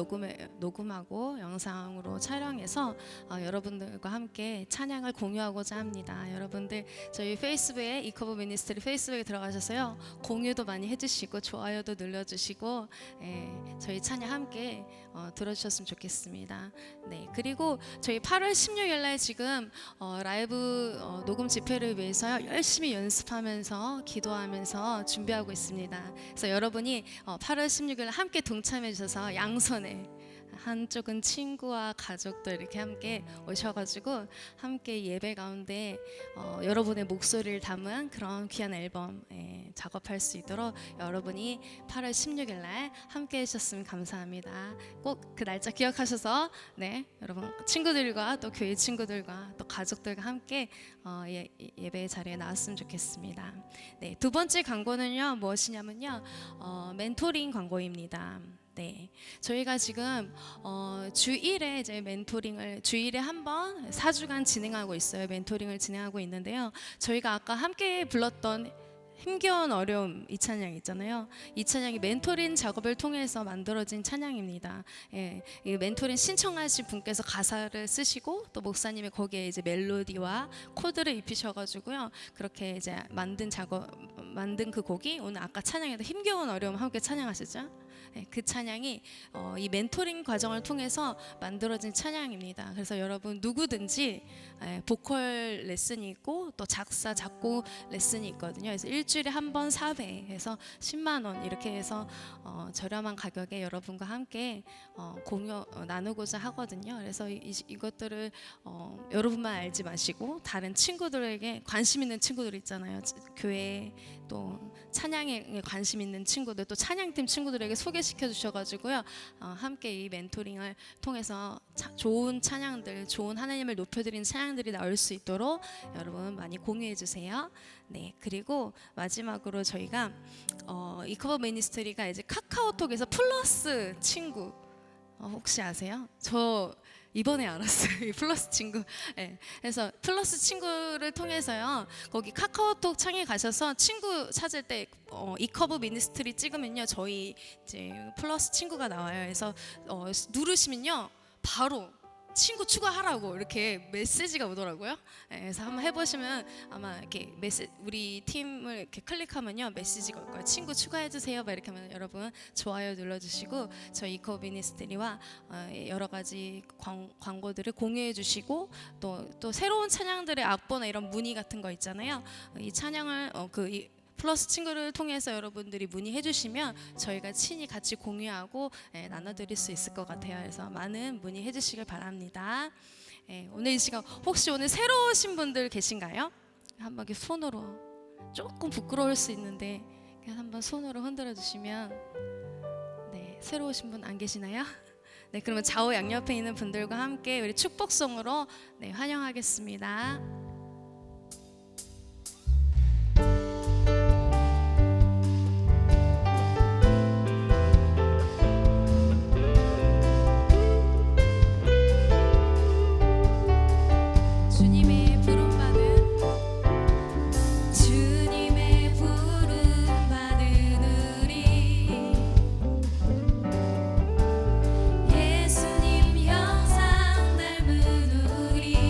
녹음하고 영상으로 촬영해서 여러분들과 함께 찬양을 공유하고자 합니다. 여러분들 저희 페이스북에 이커브 미니스트리 페이스북에 들어가셔서요, 공유도 많이 해주시고 좋아요도 눌러주시고, 저희 찬양 함께 들어주셨으면 좋겠습니다. 네, 그리고 저희 8월 16일 날 지금 라이브 녹음 집회를 위해서 열심히 연습하면서 기도하면서 준비하고 있습니다. 그래서 여러분이 8월 16일 함께 동참해 주셔서 양손에, 한쪽은 친구와 가족들 이렇게 함께 오셔가지고 함께 예배 가운데 여러분의 목소리를 담은 그런 귀한 앨범 작업할 수 있도록 여러분이 8월 16일 날 함께 해주셨으면 감사합니다. 꼭 그 날짜 기억하셔서, 네, 여러분 친구들과 또 교회 친구들과 또 가족들과 함께 예배 자리에 나왔으면 좋겠습니다. 네, 두 번째 광고는요, 무엇이냐면요, 멘토링 광고입니다. 네, 저희가 지금 주일에 이제 멘토링을 주일에 한 번 4주간 진행하고 있어요. 멘토링을 진행하고 있는데요. 저희가 아까 함께 불렀던 힘겨운 어려움, 이 찬양 있잖아요. 이 찬양이 멘토링 작업을 통해서 만들어진 찬양입니다. 예, 이 멘토링 신청하신 분께서 가사를 쓰시고 또 목사님이 거기에 이제 멜로디와 코드를 입히셔가지고요, 그렇게 이제 만든 그 곡이 오늘 아까 찬양에도 힘겨운 어려움 함께 찬양하시죠. 네, 그 찬양이 이 멘토링 과정을 통해서 만들어진 찬양입니다. 그래서 여러분 누구든지 보컬 레슨이 있고 또 작사 작곡 레슨이 있거든요. 그래서 일주일에 한 번 4회 해서 10만 원 이렇게 해서 저렴한 가격에 여러분과 함께 공유 나누고자 하거든요. 그래서 이것들을 여러분만 알지 마시고 다른 친구들에게, 관심 있는 친구들 있잖아요. 교회 또 찬양에 관심 있는 친구들, 또 찬양팀 친구들에게 소개시켜 주셔가지고요, 함께 이 멘토링을 통해서 좋은 찬양들, 좋은 하나님을 높여드리는 찬양들이 나올 수 있도록 여러분 많이 공유해 주세요. 네, 그리고 마지막으로 저희가 이커버 미니스트리가 이제 카카오톡에서 플러스 친구 혹시 아세요? 저 이번에 알았어요. 이 플러스 친구. 네. 그래서 플러스 친구를 통해서요, 거기 카카오톡 창에 가셔서 친구 찾을 때 이커브 미니스트리 찍으면요, 저희 이제 플러스 친구가 나와요. 그래서 누르시면요, 바로 친구 추가하라고 이렇게 메시지가 오더라고요. 네, 그래서 한번 해보시면 아마 이렇게 우리 팀을 이렇게 클릭하면요, 메시지가 올 거예요. 친구 추가해주세요. 막 이렇게 하면 여러분 좋아요 눌러주시고 저희 이커브 미니스트리와 여러 가지 광고들을 공유해주시고 또 새로운 찬양들의 악보나 이런 문의 같은 거 있잖아요. 이 찬양을 플러스 친구를 통해서 여러분들이 문의해 주시면 저희가 친히 같이 공유하고 나눠드릴 수 있을 것 같아요. 그래서 많은 문의해 주시길 바랍니다. 오늘 이 시간 혹시 오늘 새로 오신 분들 계신가요? 한번 이렇게 손으로, 조금 부끄러울 수 있는데 그냥 한번 손으로 흔들어 주시면, 네, 새로 오신 분 안 계시나요? 네, 그러면 좌우 양옆에 있는 분들과 함께 우리 축복송으로 환영하겠습니다. 예수님 형상 닮은 우리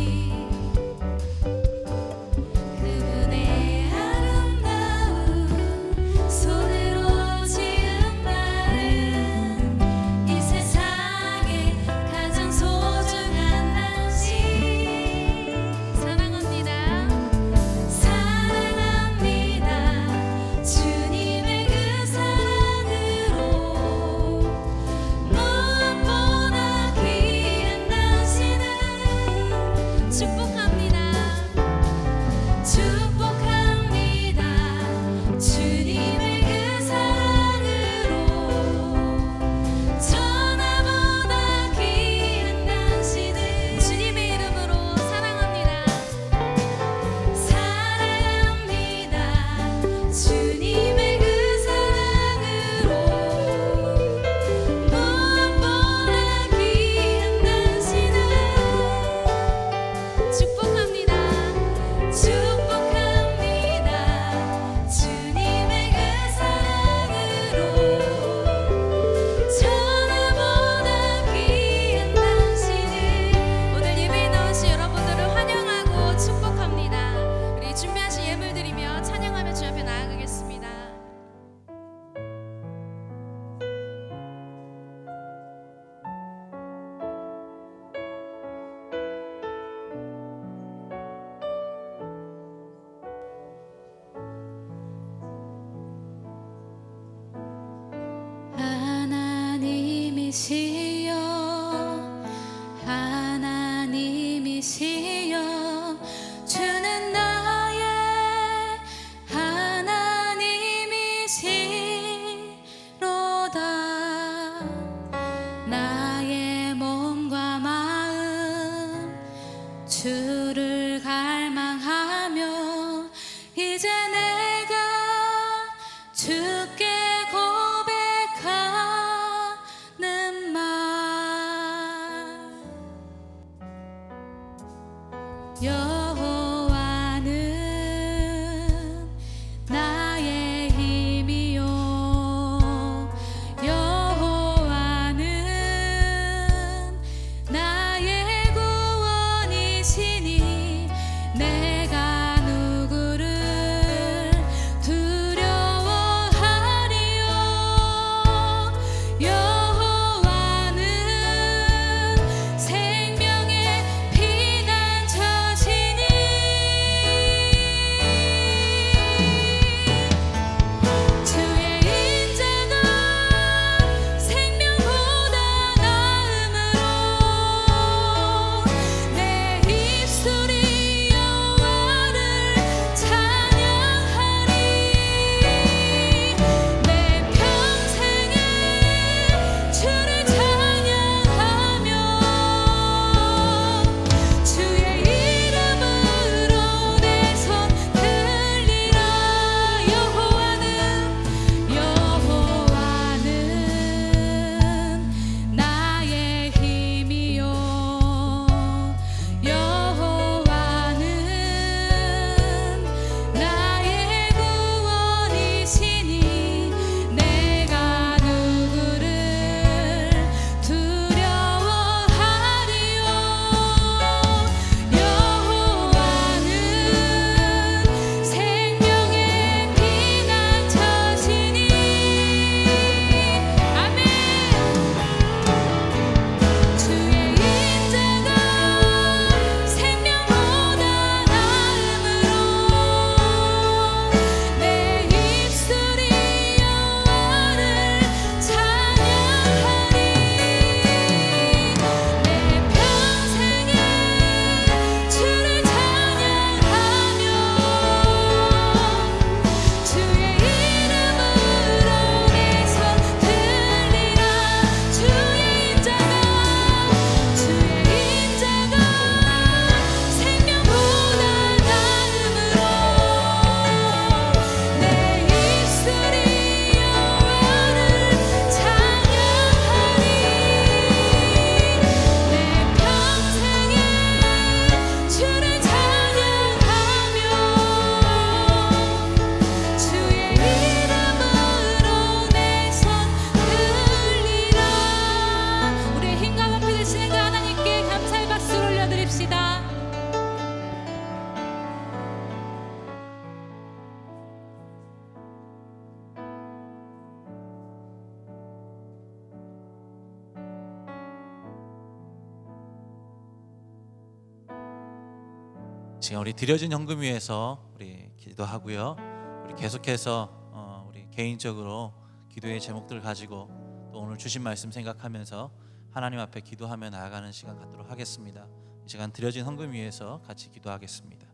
지금 우리 드려진 헌금 위해서 우리 기도하고요. 우리 계속해서 우리 개인적으로 기도의 제목들 가지고 또 오늘 주신 말씀 생각하면서 하나님 앞에 기도하며 나아가는 시간 갖도록 하겠습니다. 이 시간 드려진 헌금 위해서 같이 기도하겠습니다.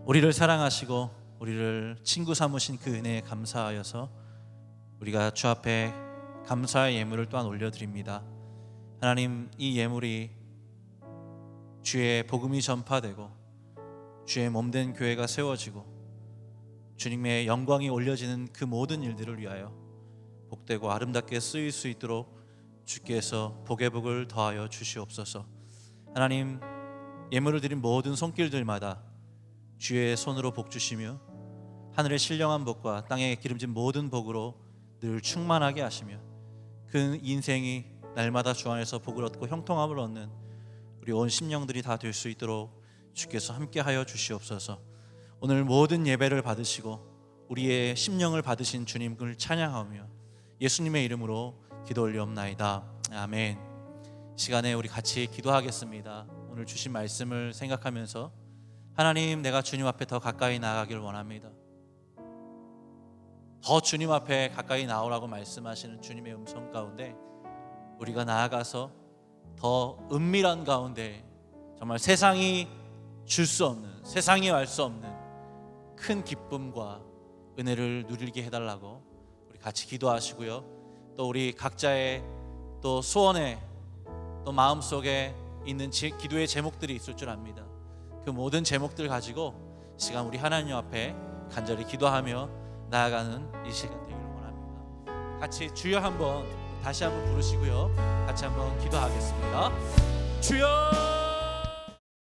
우리를 사랑하시고 우리를 친구 삼으신 그 은혜에 감사하여서 우리가 주 앞에 감사의 예물을 또한 올려드립니다. 하나님, 이 예물이 주의 복음이 전파되고 주의 몸된 교회가 세워지고 주님의 영광이 올려지는 그 모든 일들을 위하여 복되고 아름답게 쓰일 수 있도록 주께서 복의 복을 더하여 주시옵소서. 하나님, 예물을 드린 모든 손길들마다 주의 손으로 복 주시며 하늘의 신령한 복과 땅에 기름진 모든 복으로 늘 충만하게 하시며 그 인생이 날마다 주 안에서 복을 얻고 형통함을 얻는 우리 온 심령들이 다 될 수 있도록 주께서 함께하여 주시옵소서. 오늘 모든 예배를 받으시고 우리의 심령을 받으신 주님을 찬양하며 예수님의 이름으로 기도 올리옵나이다. 아멘. 시간에 우리 같이 기도하겠습니다. 오늘 주신 말씀을 생각하면서 하나님, 내가 주님 앞에 더 가까이 나아가길 원합니다. 더 주님 앞에 가까이 나오라고 말씀하시는 주님의 음성 가운데 우리가 나아가서 더 은밀한 가운데 정말 세상이 줄 수 없는, 세상이 알 수 없는 큰 기쁨과 은혜를 누리게 해달라고 우리 같이 기도하시고요. 또 우리 각자의 또 소원에 또 마음속에 있는 기도의 제목들이 있을 줄 압니다. 그 모든 제목들 가지고 시간 우리 하나님 앞에 간절히 기도하며 나아가는 이 시간 되기를 원합니다. 같이 주여 한번 다시 한번 부르시고요. 같이 한번 기도하겠습니다. 주여!